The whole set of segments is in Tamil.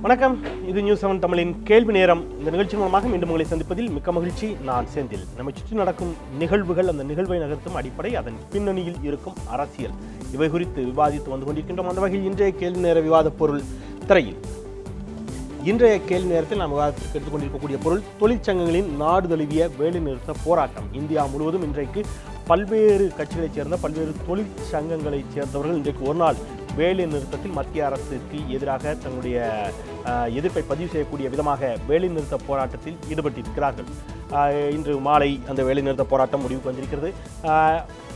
வணக்கம், இது நியூஸ் 7 தமிழின் கேள்வி நேரம். இந்த நிகழ்ச்சி மூலமாக மீண்டும் உங்களை சந்திப்பதில் மிக்க மகிழ்ச்சி. நான் செந்தில். நம்மை சுற்றி நடக்கும் நிகழ்வுகள், அந்த நிகழ்வை நகர்த்தும் அடிப்படை, அதன் பின்னணியில் இருக்கும் அரசியல், இவை குறித்து விவாதித்து வந்து கொண்டிருக்கின்றோம். அந்த வகையில் இன்றைய கேள்வி நேர விவாத பொருள் திரையில். இன்றைய கேள்வி நேரத்தில் நாம் விவாதத்திற்கு எடுத்துக்கொண்டிருக்கக்கூடிய பொருள் தொழிற்சங்கங்களின் நாடு தழுவிய வேலைநிறுத்த போராட்டம். இந்தியா முழுவதும் இன்றைக்கு பல்வேறு கட்சிகளைச் சேர்ந்த பல்வேறு தொழிற்சங்கங்களைச் சேர்ந்தவர்கள் இன்றைக்கு ஒரு நாள் வேலை நிறுத்தத்தில் மத்திய அரசுக்கு எதிராக தன்னுடைய எதிர்ப்பை பதிவு செய்யக்கூடிய விதமாக வேலை நிறுத்த போராட்டத்தில் ஈடுபட்டிருக்கிறார்கள். இன்று மாலை அந்த வேலை நிறுத்த போராட்டம் முடிவுக்கு வந்திருக்கிறது.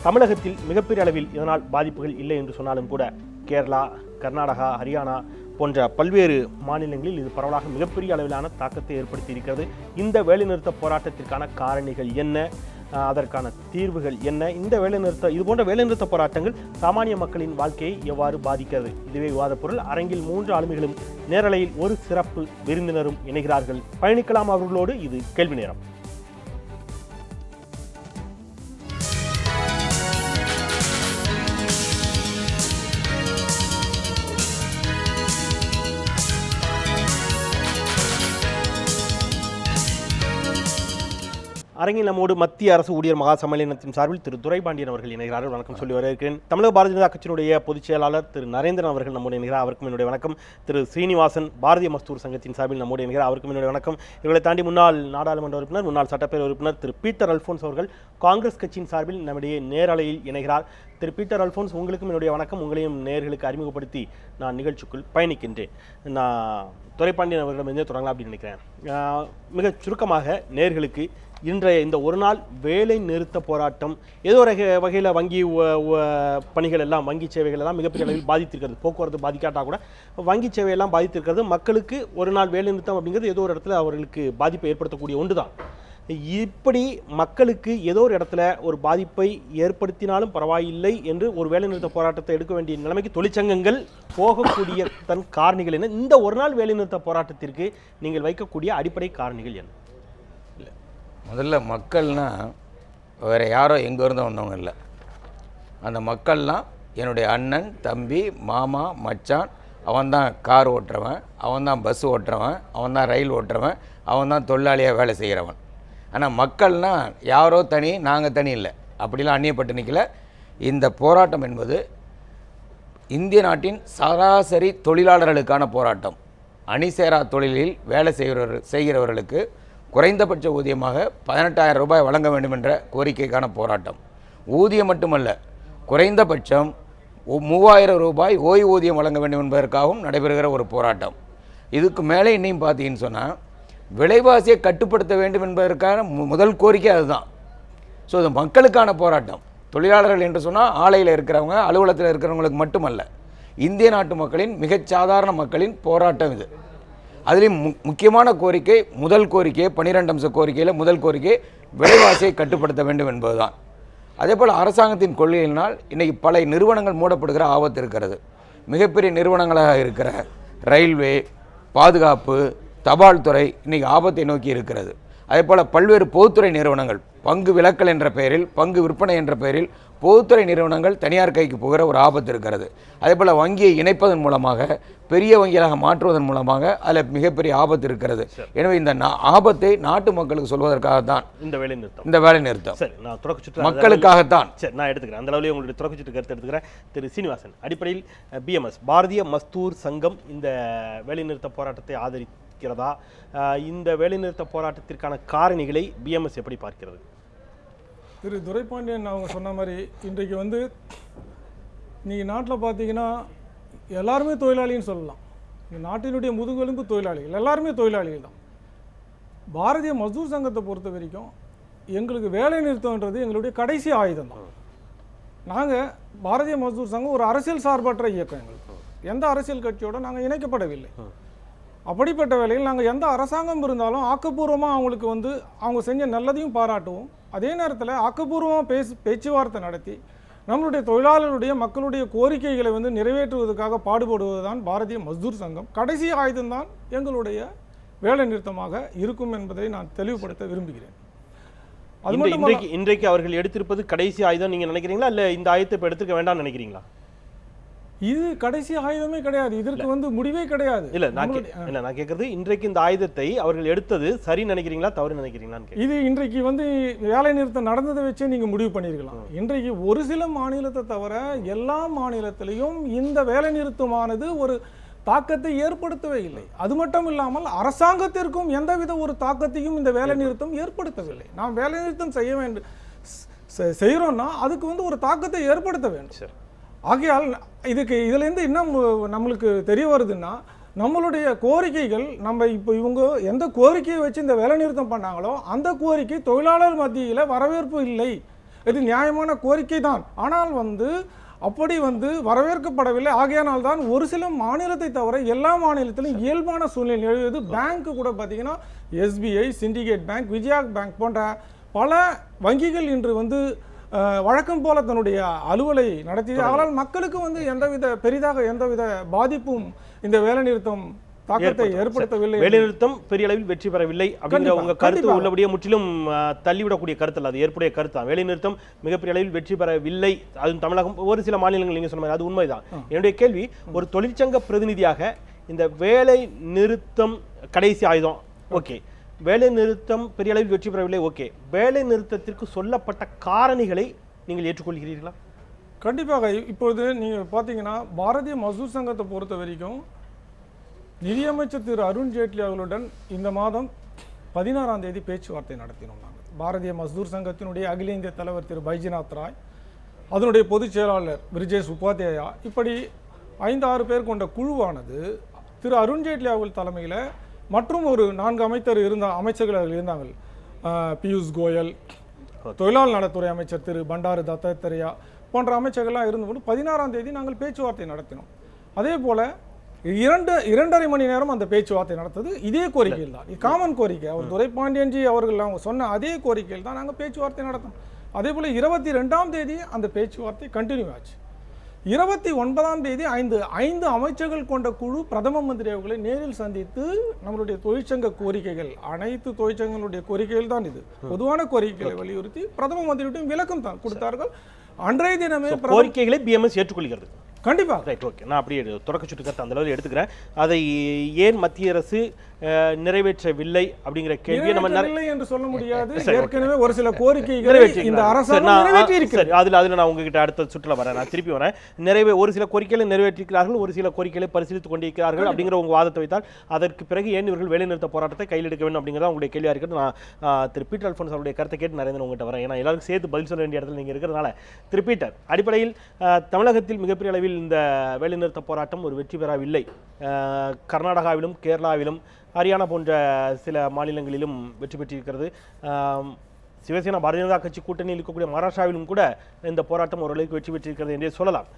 தமிழகத்தில் மிகப்பெரிய அளவில் இதனால் பாதிப்புகள் இல்லை என்று சொன்னாலும் கூட கேரளா, கர்நாடகா, ஹரியானா போன்ற பல்வேறு மாநிலங்களில் இது பரவலாக மிகப்பெரிய அளவிலான தாக்கத்தை ஏற்படுத்தி இருக்கிறது. இந்த வேலைநிறுத்த போராட்டத்திற்கான காரணிகள் என்ன, அதற்கான தீர்வுகள் என்ன, இந்த இது போன்ற வேலைநிறுத்த போராட்டங்கள் சாமானிய மக்களின் வாழ்க்கையை எவ்வாறு பாதிக்கிறது, இதுவே விவாத பொருள். அரங்கில் 3 ஆளுமைகளும் நேரலையில் ஒரு சிறப்பு விருந்தினரும் இணைகிறார்கள். பயணிக்கலாம் அவர்களோடு. இது கேள்வி நேரம். அரங்கில் நம்மோடு மத்திய அரசு ஊழியர் மகா சம்மேளனத்தின் சார்பில் திரு துரைபாண்டியன் அவர்கள் இணைகிறார்கள். வணக்கம் சொல்லி வரவேற்கிறேன். தமிழக பாரதிய ஜனதா கட்சியினுடைய பொதுச் செயலாளர் திரு நரேந்திரன் அவர்கள் நம்மோடு இணைகிறார். அவருக்கும் என்னுடைய வணக்கம். திரு ஸ்ரீனிவாசன் பாரதிய மஸ்தூர் சங்கத்தின் சார்பில் நம்மோடு இணைகிறார். அவருக்கும் என்னுடைய வணக்கம். இவர்களை தாண்டி முன்னாள் நாடாளுமன்ற உறுப்பினர், முன்னாள் சட்டப்பேரவை உறுப்பினர் திரு பீட்டர் அல்போன்ஸ் அவர்கள் காங்கிரஸ் கட்சியின் சார்பில் நம்முடைய நேரலையில் இணைகிறார். திரு பீட்டர் அல்போன்ஸ், உங்களுக்கும் என்னுடைய வணக்கம். உங்களையும் நேயர்களுக்கு அறிமுகப்படுத்தி நான் நிகழ்ச்சிக்குள் பயணிக்கின்றேன். நான் துரைபாண்டியன் அவர்களிடமிருந்தே தொடங்கலாம் அப்படின்னு நினைக்கிறேன். மிக சுருக்கமாக நேயர்களுக்கு இன்றைய இந்த ஒரு நாள் வேலை நிறுத்த போராட்டம் ஏதோ ஒரு வகையில் வங்கி பணிகள் எல்லாம், வங்கி சேவைகள் எல்லாம் மிகப்பெரிய அளவில் பாதித்திருக்கிறது. போக்குவரத்து பாதிக்காட்டா கூட வங்கி சேவையெல்லாம் பாதித்திருக்கிறது. மக்களுக்கு ஒரு நாள் வேலை நிறுத்தம் அப்படிங்கிறது ஏதோ ஒரு இடத்துல அவர்களுக்கு பாதிப்பை ஏற்படுத்தக்கூடிய ஒன்று தான். இப்படி மக்களுக்கு ஏதோ ஒரு இடத்துல ஒரு பாதிப்பை ஏற்படுத்தினாலும் பரவாயில்லை என்று ஒரு வேலைநிறுத்த போராட்டத்தை எடுக்க வேண்டிய நிலைமைக்கு தொழிற்சங்கங்கள் போகக்கூடிய தன் காரணிகள் என்ன? இந்த ஒரு நாள் வேலைநிறுத்த போராட்டத்திற்கு நீங்கள் வைக்கக்கூடிய அடிப்படை காரணிகள் என்ன? முதல்ல மக்கள்னா வேறு யாரோ எங்கே இருந்தோ வந்தவங்க இல்லை. அந்த மக்கள்லாம் என்னுடைய அண்ணன், தம்பி, மாமா, மச்சான். அவன்தான் கார் ஓட்டுறவன், அவன்தான் பஸ் ஓட்டுறவன், அவன்தான் ரயில் ஓட்டுறவன், அவன்தான் தொழிலாளியாக வேலை செய்கிறவன். ஆனால் மக்கள்னால் யாரோ தனி, நாங்கள் தனி இல்லை, அப்படிலாம் அந்நியப்பட்டு நிற்கல. இந்த போராட்டம் என்பது இந்திய நாட்டின் சராசரி தொழிலாளர்களுக்கான போராட்டம். அணிசேரா தொழிலில் வேலை செய்கிறவர்களுக்கு குறைந்தபட்ச ஊதியமாக 18,000 ரூபாய் வழங்க வேண்டும் என்ற கோரிக்கைக்கான போராட்டம். ஊதியம் மட்டுமல்ல, குறைந்தபட்சம் 3,000 ரூபாய் ஓய்வூதியம் வழங்க வேண்டும் என்பதற்காகவும் நடைபெறுகிற ஒரு போராட்டம். இதுக்கு மேலே இன்னும் பார்த்தீங்கன்னு சொன்னால் விலைவாசியை கட்டுப்படுத்த வேண்டும் என்பதற்கான முதல் கோரிக்கை அதுதான். ஸோ இது மக்களுக்கான போராட்டம். தொழிலாளர்கள் என்று சொன்னால் ஆலையில் இருக்கிறவங்க, அலுவலகத்தில் இருக்கிறவங்களுக்கு மட்டுமல்ல, இந்திய நாட்டு மக்களின் மிகச்சாதாரண மக்களின் போராட்டம் இது. அதுலேயும் முக்கியமான கோரிக்கை, முதல் கோரிக்கை 12 அம்ச கோரிக்கையில் முதல் கோரிக்கை விலைவாசியை கட்டுப்படுத்த வேண்டும் என்பதுதான். அதே போல் அரசாங்கத்தின் கொள்கையினால் இன்றைக்கி பல நிறுவனங்கள் மூடப்படுகிற ஆபத்து இருக்கிறது. மிகப்பெரிய நிறுவனங்களாக இருக்கிற ரயில்வே, பாதுகாப்பு, தபால் துறை இன்றைக்கி ஆபத்தை நோக்கி இருக்கிறது. அதே போல் பல்வேறு பொதுத்துறை நிறுவனங்கள் பங்கு விலக்கல் என்ற பெயரில், பங்கு விற்பனை என்ற பெயரில் பொதுத்துறை நிறுவனங்கள் தனியார் கைக்கு போகிற ஒரு ஆபத்து இருக்கிறது. அதே போல் வங்கியை இணைப்பதன் மூலமாக, பெரிய வங்கிகளாக மாற்றுவதன் மூலமாக அதில் மிகப்பெரிய ஆபத்து இருக்கிறது. எனவே இந்த ஆபத்தை நாட்டு மக்களுக்கு சொல்வதற்காகத்தான் இந்த வேலை நிறுத்தம். சரி, நான் துறக்கச்சுற்று மக்களுக்காகத்தான். சரி, நான் எடுத்துக்கிறேன். அந்த அளவுலேயே உங்களுடைய துறக்கச்சுற்று கருத்து எடுத்துக்கிறேன். திரு சீனிவாசன், அடிப்படையில் பிஎம்எஸ் பாரதிய மஸ்தூர் சங்கம் இந்த வேலைநிறுத்த போராட்டத்தை ஆதரிக்கிறதா? இந்த வேலைநிறுத்த போராட்டத்திற்கான காரணிகளை பிஎம்எஸ் எப்படி பார்க்கிறது? திரு துரைபாண்டியன் அவங்க சொன்ன மாதிரி இன்றைக்கு நீங்கள் நாட்டில் பார்த்தீங்கன்னா எல்லாருமே தொழிலாளின்னு சொல்லலாம். இந்த நாட்டினுடைய முதுகெலும்பு தொழிலாளிகள், எல்லாருமே தொழிலாளிகள் தான். பாரதிய மஸ்தூர் சங்கத்தை பொறுத்த வரைக்கும் எங்களுக்கு வேலை நிறுத்தம்ன்றது எங்களுடைய கடைசி ஆயுதம் தான். நாங்கள் பாரதிய மஸ்தூர் சங்கம் ஒரு அரசியல் சார்பற்ற இயக்கம். எங்களுக்கு எந்த அரசியல் கட்சியோடு நாங்கள் இணைக்கப்படவில்லை. அப்படிப்பட்ட வேலையில் நாங்கள் எந்த அரசாங்கம் இருந்தாலும் ஆக்கப்பூர்வமாக அவங்களுக்கு அவங்க செஞ்ச நல்லதையும் பாராட்டுவோம். அதே நேரத்தில் ஆக்கப்பூர்வமாக பேச்சுவார்த்தை நடத்தி நம்மளுடைய தொழிலாளர்களுடைய, மக்களுடைய கோரிக்கைகளை நிறைவேற்றுவதற்காக பாடுபடுவது தான் பாரதிய மஸ்தூர் சங்கம். கடைசி ஆயுதம்தான் எங்களுடைய வேலை நிறுத்தமாக இருக்கும் என்பதை நான் தெளிவுபடுத்த விரும்புகிறேன். அது மட்டும் இன்றைக்கு அவர்கள் எடுத்திருப்பது கடைசி ஆயுதம் நீங்கள் நினைக்கிறீங்களா, இல்லை இந்த ஆயுதத்தை இப்போ எடுத்துக்க வேண்டாம்னு நினைக்கிறீங்களா? இது கடைசி ஆயுதமே கிடையாது. இதற்கு வந்து முடிவே கிடையாது. இல்ல நான் கேட்கறது, இன்றைக்கு இந்த ஆயுதத்தை அவர்கள் எடுத்தது சரி நினைக்கிறீங்களா தவறு நினைக்கிறீங்களா? இது இன்றைக்கு வந்து வேலை நிறுத்தம் நடந்ததை வச்சே நீங்க முடிவு பண்ணிருக்கலாம். இன்றைக்கு ஒரு சில மாநிலத்தை தவிர எல்லா மாநிலத்திலையும் இந்த வேலை நிறுத்தமானது ஒரு தாக்கத்தை ஏற்படுத்தவே இல்லை. அது மட்டும் இல்லாமல் அரசாங்கத்திற்கும் எந்தவித ஒரு தாக்கத்தையும் இந்த வேலை நிறுத்தம் ஏற்படுத்தவில்லை. நாம் வேலை நிறுத்தம் செய்ய வேண்டும் செய்யறோம்னா அதுக்கு வந்து ஒரு தாக்கத்தை ஏற்படுத்த வேண்டும். ஆகையால் இதுலேருந்து இன்னும் நம்மளுக்கு தெரிய வருதுன்னா, நம்மளுடைய கோரிக்கைகள் நம்ம இப்போ இவங்க எந்த கோரிக்கையை வச்சு இந்த வேலை நிறுத்தம் பண்ணாங்களோ அந்த கோரிக்கை தொழிலாளர் மத்தியில் வரவேற்பு இல்லை. இது நியாயமான கோரிக்கை தான், ஆனால் வந்து அப்படி வந்து வரவேற்கப்படவில்லை. ஆகையானால் தான் ஒரு சில மாநிலத்தை தவிர எல்லா மாநிலத்திலும் இயல்பான சூழ்நிலை எழுது. பேங்க்கு கூட பார்த்தீங்கன்னா SBI, syndicate bank, Vijaya bank போன்ற பல வங்கிகள் இன்று வந்து வழக்கம் போல தன்னுடைய அலுவலை நடத்தியது. ஆனால் மக்களுக்கு வந்து எந்தவித பாதிப்பும் இந்த வேலை நிறுத்தம் தாக்கத்தை ஏற்படுத்தவில்லை. வேலைநிறுத்தம் பெரிய அளவில் வெற்றி பெறவில்லை அப்படிங்கிற உங்க கருத்து உள்ளபடியே முற்றிலும் தள்ளிவிடக்கூடிய கருத்து அல்ல, அது ஏற்புடைய கருத்து தான். வேலைநிறுத்தம் மிகப்பெரிய அளவில் வெற்றி பெறவில்லை. அது தமிழகம் ஒரு சில மாநிலங்கள் நீங்க சொன்ன மாதிரி அது உண்மைதான். என்னுடைய கேள்வி, ஒரு தொழிற்சங்க பிரதிநிதியாக இந்த வேலை நிறுத்தம் கடைசி ஆயுதம், ஓகே, வேலை நிறுத்தம் பெரிய அளவில் வெற்றி பெறவில்லை, ஓகே, வேலை நிறுத்தத்திற்கு சொல்லப்பட்ட காரணிகளை நீங்கள் ஏற்றுக்கொள்கிறீர்களா? கண்டிப்பாக. இப்பொழுது நீங்கள் பார்த்தீங்கன்னா பாரதிய மசூர் சங்கத்தை பொறுத்த வரைக்கும் நிதியமைச்சர் திரு அருண் ஜேட்லி அவர்களுடன் இந்த மாதம் 16ஆம் தேதி பேச்சுவார்த்தை நடத்தினோம். நாங்கள் பாரதிய மசூர் சங்கத்தினுடைய அகில இந்திய தலைவர் திரு பைஜ்நாத் ராய், அதனுடைய பொதுச் செயலாளர் பிரிஜேஷ் உபாத்யாயா, இப்படி 5-6 பேர் கொண்ட குழுவானது திரு அருண் ஜேட்லி அவர்கள் தலைமையில் மற்றும் ஒரு 4 அமைச்சர்கள் இருந்தாங்க. பியூஷ் கோயல், தொழிலாளர் நலத்துறை அமைச்சர் திரு பண்டாரு தத்தாத்திரேயா போன்ற அமைச்சர்கள்லாம் இருந்தபோது 16ஆம் தேதி நாங்கள் பேச்சுவார்த்தை நடத்தினோம். அதே போல் 2.5 மணி நேரம் அந்த பேச்சுவார்த்தை நடத்தது இதே கோரிக்கையில் தான். இது காமன் கோரிக்கை. அவர் துரைபாண்டியன்ஜி அவர்கள் அவங்க சொன்ன அதே கோரிக்கையில் தான் நாங்கள் பேச்சுவார்த்தை நடத்தோம். அதே போல் 22ஆம் தேதி அந்த பேச்சுவார்த்தை கண்டினியூ ஆச்சு. 29ஆம் தேதி 5 அமைச்சர்கள் கொண்ட குழு பிரதம மந்திரி அவர்களை நேரில் சந்தித்து நம்மளுடைய தொழிற்சங்க கோரிக்கைகள், அனைத்து தொழிற்சங்கங்களுடைய கோரிக்கைகள் தான் இது, பொதுவான கோரிக்கைகளை வலியுறுத்தி பிரதம மந்திரியிடம் விளக்கம் தான் கொடுத்தார்கள். அன்றைய தினமே கோரிக்கைகளை BMS ஏற்றுக்கொள்கிறது. கண்டிப்பாக. Right, okay. நான் அப்படியே தொடக்க சுட்டு கருத்து அந்த அளவில் எடுத்துக்கிறேன். அதை ஏன் மத்திய அரசு நிறைவேற்றவில்லை அப்படிங்கிற கேள்வியை நம்ம என்று சொல்ல முடியாது. ஏற்கனவே ஒரு சில கோரிக்கைகளை இந்த அரசாங்கம் நிறைவேற்றியிருக்கிறது. அதுல நான் உங்ககிட்ட அடுத்த சுற்றுல வரேன், நான் திருப்பி வரேன். ஒரு சில கோரிக்கைகளை நிறைவேற்றிருக்கிறார்கள், ஒரு சில கோரிக்கைகளை பரிசீலித்துக் கொண்டிருக்கிறார்கள் அப்படிங்கிற உங்க வாதத்தை வைத்தால் அதற்கு பிறகு ஏன் இவர்கள் வேலைநிறுத்த போராட்டத்தை கையில் எடுக்க வேண்டும் அப்படிங்கிறத உங்களுடைய கேள்வியா இருக்கிறது. நான் திரு பீட்டர் அல்ஃபோன்ஸ் அவருடைய கருத்தை கேட்டு நிறைய உங்ககிட்ட வரேன். ஏன்னா எல்லாருக்கும் சேர்த்து பதில் சொல்ல வேண்டிய இடத்துல நீங்க இருக்கிறதுனால. திரு பீட்டர், அடிப்படையில் தமிழகத்தில் மிகப்பெரிய அளவில் இந்த வேலைநிறுத்த போராட்டம் ஒரு வெற்றி பெறவில்லை. கர்நாடகாவிலும் கேரளாவிலும் ஹரியானா போன்ற சில மாநிலங்களிலும் வெற்றி பெற்றிருக்கிறது. சிவசேனா பாரதிய ஜனதா கட்சி கூட்டணியில் இருக்கக்கூடிய மகாராஷ்டிராவிலும் கூட இந்த போராட்டம் ஓரளவுக்கு வெற்றி பெற்றிருக்கிறது என்றே சொல்லலாம்.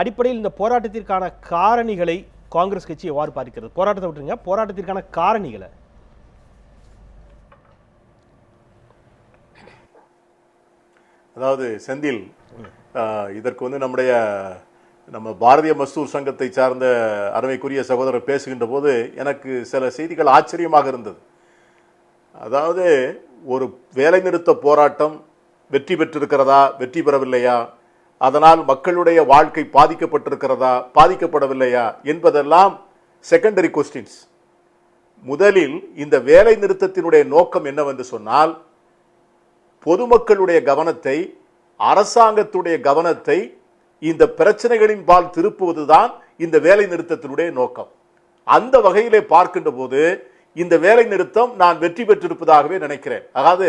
அடிப்படையில் இந்த போராட்டத்திற்கான காரணிகளை காங்கிரஸ் கட்சி எவ்வாறு பார்க்கிறது? போராட்டத்தை விட்டுருங்க, போராட்டத்திற்கான காரணிகளை. அதாவது செந்தில், இதற்கு வந்து நம்ம பாரதிய மசூர் சங்கத்தை சார்ந்த அருமைக்குரிய சகோதரர் பேசுகின்ற போது எனக்கு சில செய்திகள் ஆச்சரியமாக இருந்தது. அதாவது ஒரு வேலைநிறுத்த போராட்டம் வெற்றி பெற்றிருக்கிறதா, வெற்றி பெறவில்லையா, அதனால் மக்களுடைய வாழ்க்கை பாதிக்கப்பட்டிருக்கிறதா, பாதிக்கப்படவில்லையா என்பதெல்லாம் செகண்டரி கொஸ்டின்ஸ். முதலில் இந்த வேலை நிறுத்தத்தினுடைய நோக்கம் என்னவென்று சொன்னால், பொதுமக்களுடைய கவனத்தை, அரசாங்கத்துடைய கவனத்தை இந்த பிரச்சனைகளின் பால் திருப்புவதுதான் இந்த வேலை நிறுத்தத்தினுடைய நோக்கம். அந்த வகையிலே பார்க்கின்ற போது இந்த வேலை நிறுத்தம் நான் வெற்றி பெற்றிருப்பதாகவே நினைக்கிறேன். அதாவது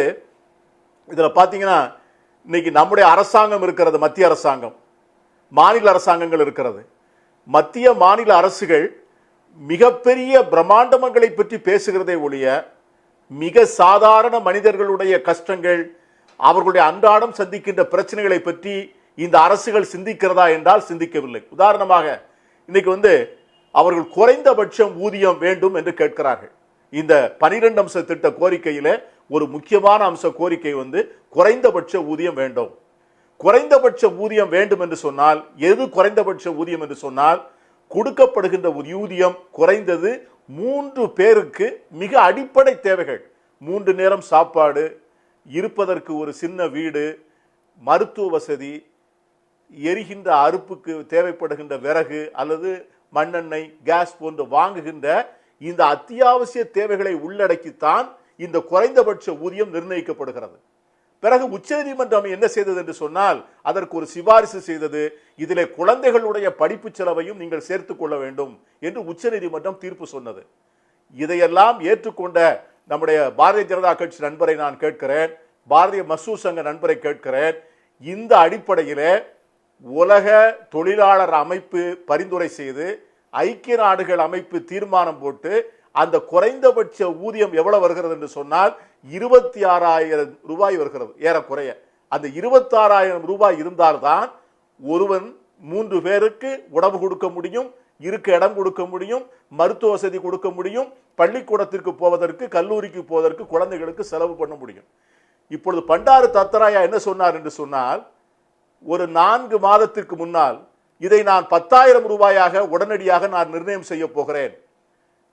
இதுல பாத்தீங்கன்னா இன்னைக்கு நம்முடைய அரசாங்கம் இருக்கிறது, மத்திய அரசாங்கம், மாநில அரசாங்கங்கள் இருக்கிறது. மத்திய மாநில அரசுகள் மிகப்பெரிய பிரம்மாண்டங்களை பற்றி பேசுகிறதை ஒழிய மிக சாதாரண மனிதர்களுடைய கஷ்டங்கள், அவர்களுடைய அன்றாடம் சந்திக்கின்ற பிரச்சனைகளை பற்றி இந்த அரசுகள் சிந்திக்கிறதா என்றால் சிந்திக்கவில்லை. உதாரணமாக இன்னைக்கு அவர்கள் குறைந்தபட்சம் ஊதியம் வேண்டும் என்று கேட்கிறார்கள். இந்த 12 அம்ச திட்ட கோரிக்கையில ஒரு முக்கியமான அம்ச கோரிக்கை குறைந்தபட்ச ஊதியம் வேண்டும். குறைந்தபட்ச ஊதியம் வேண்டும் என்று சொன்னால், எது குறைந்தபட்ச ஊதியம் என்று சொன்னால், கொடுக்கப்படுகின்ற ஊதியம் குறைந்தது 3 பேருக்கு மிக அடிப்படை தேவைகள், 3 நேரம் சாப்பாடு, இருப்பதற்கு ஒரு சின்ன வீடு, மருத்துவ வசதி, எரிகின்ற அறுப்புக்கு தேவைப்படுகின்ற விறகு அல்லது மண்ணெண்ணெய், கேஸ் போன்று வாங்குகின்ற இந்த அத்தியாவசிய தேவைகளை உள்ளடக்கித்தான் இந்த குறைந்தபட்ச ஊதியம் நிர்ணயிக்கப்படுகிறது. பிறகு உச்சநீதிமன்றம் என்ன செய்தது என்று சொன்னால், அதற்கு ஒரு சிபாரிசு செய்தது. இதிலே குழந்தைகளுடைய படிப்பு செலவையும் நீங்கள் சேர்த்துக் கொள்ள வேண்டும் என்று உச்சநீதிமன்றம் தீர்ப்பு சொன்னது. இதையெல்லாம் ஏற்றுக்கொண்ட நம்முடைய பாரதிய ஜனதா கட்சி நண்பரை நான் கேட்கிறேன், பாரதிய மசூர் சங்க நண்பரை கேட்கிறேன், இந்த அடிப்படையிலே உலக தொழிலாளர் அமைப்பு பரிந்துரை செய்து ஐக்கிய நாடுகள் அமைப்பு தீர்மானம் போட்டு அந்த குறைந்தபட்ச ஊதியம் எவ்வளவு வருகிறது என்று சொன்னால் 26,000 ரூபாய் வருகிறது ஏறக்குறைய. அந்த 26,000 ரூபாய் இருந்தால்தான் ஒருவன் 3 பேருக்கு உணவு கொடுக்க முடியும், இருக்க இடம் கொடுக்க முடியும், மருத்துவ வசதி கொடுக்க முடியும், பள்ளிக்கூடத்திற்கு போவதற்கு, கல்லூரிக்கு போவதற்கு, குழந்தைகளுக்கு செலவு பண்ண முடியும். இப்பொழுது பண்டாரு தத்தராயா என்ன சொன்னார் என்று சொன்னால், ஒரு 4 மாதத்திற்கு முன்னால் இதை நான் 10,000 ரூபாயாக உடனடியாக நான் நிர்ணயம் செய்ய போகிறேன்.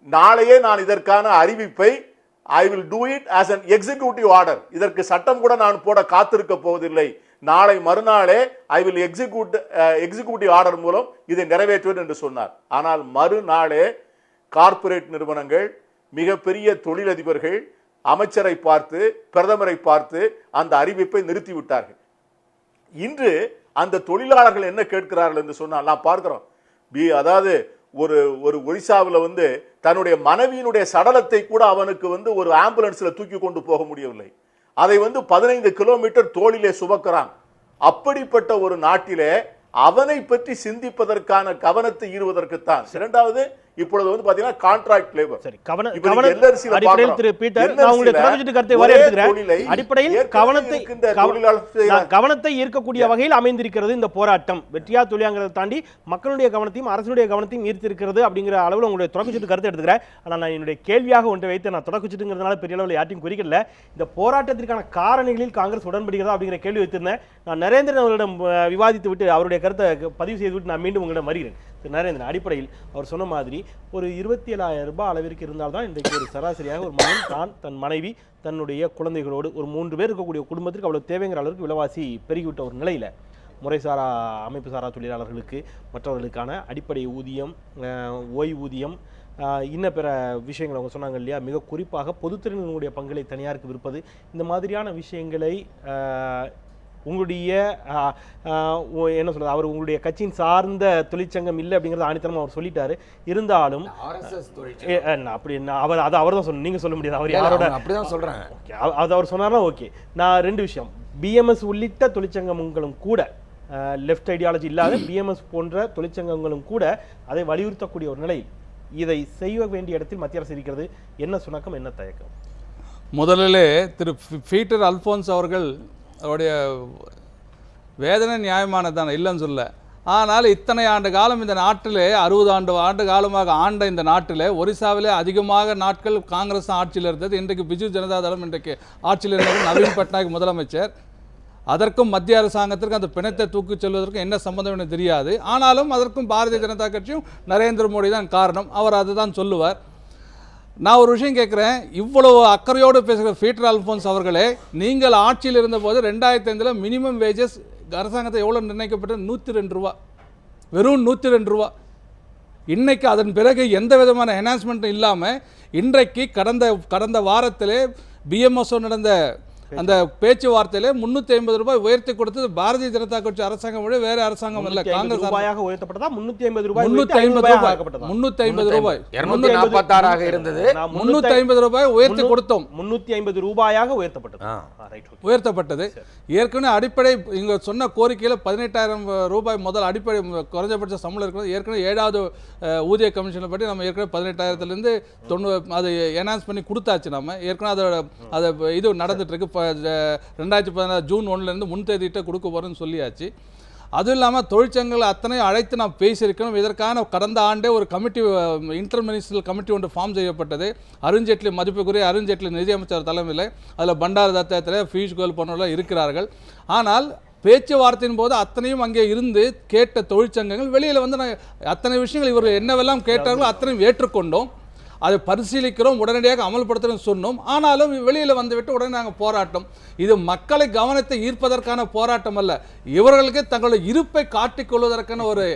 நாளையே நான் இதற்கான அறிவிப்பை I will do it as an executive order. இதற்கு சட்டம் கூட நான் போட காத்திருக்க போவதில்லை. நாளை மறுநாளே I will executive order மூலம் இதை நிறைவேற்றுவேன் என்று சொன்னார். ஆனால் மறுநாளே கார்ப்பரேட் நிறுவனங்கள், மிகப்பெரிய தொழிலதிபர்கள் அமைச்சரை பார்த்து, பிரதமரை பார்த்து அந்த அறிவிப்பை நிறுத்திவிட்டார்கள். இன்று அந்த தொழிலாளர்கள் என்ன கேட்கிறார்கள் என்று சொன்னால், நான் பார்க்கிறோம், அதாவது ஒரு ஒரிசாவில் தன்னுடைய மனைவியினுடைய சடலத்தை கூட அவனுக்கு ஒரு ஆம்புலன்ஸ்ல தூக்கி கொண்டு போக முடியவில்லை. அதை 15 கிலோமீட்டர் தோளிலே சுமக்கிறான். அப்படிப்பட்ட ஒரு நாட்டிலே அவனை பற்றி சிந்திப்பதற்கான கவனத்தை ஈடுவதற்குத்தான். இரண்டாவது, இப்பொழுது பாத்தீங்கன்னா கான்ட்ராக்ட் லேபர். சரி, அடிப்படையில் திரு பீட்டர், நான் உங்களுடைய தொடர்ச்சிட்டு கருத்தை வர எடுத்துக்கிறேன். அடிப்படையில் கவனத்தை ஈர்க்கக்கூடிய வகையில் அமைந்திருக்கிறது இந்த போராட்டம். வெற்றியா தொழிலாங்கிறத தாண்டி மக்களுடைய கவனத்தையும் அரசுடைய கவனத்தையும் ஈர்த்திருக்கிறது அப்படிங்கிற அளவில் உங்களுடைய தொடர்ச்சிட்டு கருத்தை எடுத்துக்கிறேன். ஆனால் நான் என்னுடைய கேள்வியாக ஒன்றை வைத்து, நான் தொடர்ச்சிட்டுங்கிறதுனால பெரிய அளவில் யாரையும் குறிக்கல, இந்த போராட்டத்திற்கான காரணிகளில் காங்கிரஸ் உடன்படுகிறதா அப்படிங்கிற கேள்வி வைத்திருந்தேன். நான் நரேந்திரன் அவர்களிடம் விவாதித்து விட்டு அவருடைய கருத்தை பதிவு செய்து விட்டு நான் மீண்டும் உங்களிடம் வருகிறேன். நரேந்திரன், அடிப்படையில் அவர் சொன்ன மாதிரி ஒரு 27,000 ரூபாய் அளவிற்கு இருந்தால்தான் இன்றைக்கு ஒரு சராசரியாக ஒரு மகன் தன் மனைவி தன்னுடைய குழந்தைகளோடு ஒரு 3 பேர் இருக்கக்கூடிய குடும்பத்திற்கு அவ்வளவு தேவைங்கிற அளவுக்கு விலைவாசி பெருகிவிட்ட ஒரு நிலையில் முறைசாரா அமைப்பு சாரா தொழிலாளர்களுக்கு மற்றவர்களுக்கான அடிப்படை ஊதியம், ஓய்வூதியம், இன்ன பிற விஷயங்கள் அவங்க சொன்னாங்க இல்லையா, மிக குறிப்பாக பொதுத்துறையினுடைய பங்களை தனியாருக்கு விற்பது, இந்த மாதிரியான விஷயங்களை உங்களுடைய என்ன சொல்றது, அவர் உங்களுடைய கட்சியின் சார்ந்த தொழிற்சங்கம் இல்லை அப்படிங்கிறது ஆணித்தரமா அவர் சொல்லிட்டாரு. இருந்தாலும் அப்படி அவர் தான் சொன்ன, நீங்க சொல்ல முடியாது, அவர் யாரோட அப்படிதான் சொல்றாங்க. அது அவர் சொன்னார்னா ஓகே. நான் 2 விஷயம், பிஎம்எஸ் உள்ளிட்ட தொழிற்சங்கங்களும் கூட, லெஃப்ட் ஐடியாலஜி இல்லாத பிஎம்எஸ் போன்ற தொழிற்சங்கங்களும் கூட அதை வலியுறுத்தக்கூடிய ஒரு நிலையில் இதை செய்ய வேண்டிய இடத்தில் மத்திய அரசு இருக்கிறது. என்ன சுணக்கம், என்ன தயக்கம்? முதலிலே திரு பீட்டர் அல்போன்ஸ் அவர்கள் அவருடைய வேதனை நியாயமானதான, இல்லைன்னு சொல்ல. ஆனால் இத்தனை ஆண்டு காலம் இந்த நாட்டிலே 60 ஆண்டு காலமாக ஆண்ட இந்த நாட்டிலே ஒரிசாவிலே அதிகமாக நாட்கள் காங்கிரஸ் ஆட்சியில் இருந்தது. இன்றைக்கு பிஜு ஜனதா தளம் இன்றைக்கு ஆட்சியில் இருந்தது. நவீன் பட்நாயக் முதலமைச்சர். அதற்கும் மத்திய அரசாங்கத்திற்கு அந்த பிணத்தை தூக்கிச் செல்வதற்கும் என்ன சம்பந்தம் என்று தெரியாது. ஆனாலும் அதற்கும் பாரதிய ஜனதா கட்சியும் நரேந்திர மோடி தான் காரணம். அவர் அதை தான் சொல்லுவார். நான் ஒரு விஷயம் கேட்குறேன், இவ்வளவு அக்கறையோடு பேசுகிற பீட்டர் அல்போன்ஸ் அவர்களே, நீங்கள் ஆட்சியில் இருந்தபோது 2005 மினிமம் வேஜஸ் அரசாங்கத்தை எவ்வளோ நிர்ணயிக்கப்பட்டது? 102 ரூபா, வெறும் 102 ரூபா. இன்னைக்கு அதன் பிறகு எந்த விதமான என்ஹான்ஸ்மெண்ட்டும் இல்லாமல் இன்றைக்கு கடந்த வாரத்திலே பிஎம்எஸ்ஓ நடந்த அந்த பேச்சுவார்த்தையில 350 ரூபாய் உயர்த்தி கொடுத்தது பாரதிய ஜனதா கட்சி அரசாங்கம், வேற அரசாங்கம் இல்ல, காங்கிரஸ் ரூபாயாக உயர்த்தப்பட்டதா? 350 ரூபாய் 350 ரூபாய் 246 ஆக இருந்தது, 350 ரூபாய் உயர்த்தி கொடுத்தோம். 350 ரூபாயாக உயர்த்தப்பட்டது. ஏற்கனவே அடிப்படை இங்க சொன்ன கோரிக்கையில 18,000 ரூபாய் முதல் அடிப்படை குறைஞ்சபட்ச சம்பளம் இருக்கிறது. ஏற்கனவே 7வது ஊதிய கமிஷனை படி நம்ம ஏற்கனவே 18,000 90 அதை என்ஹான்ஸ் பண்ணி கொடுத்தாச்சு. நம்ம ஏற்கனவே அதை இது நடந்துட்டு இருக்கு. 2016 ஜூன் 1 முன் தேதியிட்ட கொடுக்க போகிறேன்னு சொல்லியாச்சு. அதுவும் இல்லாமல் தொழிற்சங்கங்கள் அத்தனையும் அழைத்து நாம் பேசியிருக்கணும். இதற்கான கடந்த ஆண்டே ஒரு கமிட்டி, இன்டர் மினிஸ்ட்ரியல் கமிட்டி ஒன்று ஃபார்ம் செய்யப்பட்டது. அருண்ஜேட்லி, மதிப்புக்குரிய அருண்ஜேட்லி நிதியமைச்சர் தலைமையில். அதில் பண்டார தத்தாத்திரே, பியூஷ் கோயல் போன்றவர்கள் இருக்கிறார்கள். ஆனால் பேச்சுவார்த்தையின் போது அத்தனையும் அங்கே இருந்து கேட்ட தொழிற்சங்கங்கள் வெளியில் அத்தனை விஷயங்கள் இவர்கள் என்னவெல்லாம் கேட்டார்களோ அத்தனையும் ஏற்றுக்கொண்டோம். அதை பரிசீலிக்கிறோம், உடனடியாக அமல்படுத்துறோம் சொன்னோம். ஆனாலும் வெளியில் வந்துவிட்டு உடனே நாங்கள் போராட்டம். இது மக்களை கவனத்தை ஈர்ப்பதற்கான போராட்டம் அல்ல, இவர்களுக்கு தங்களுடைய இருப்பை காட்டிக்கொள்வதற்கான ஒரு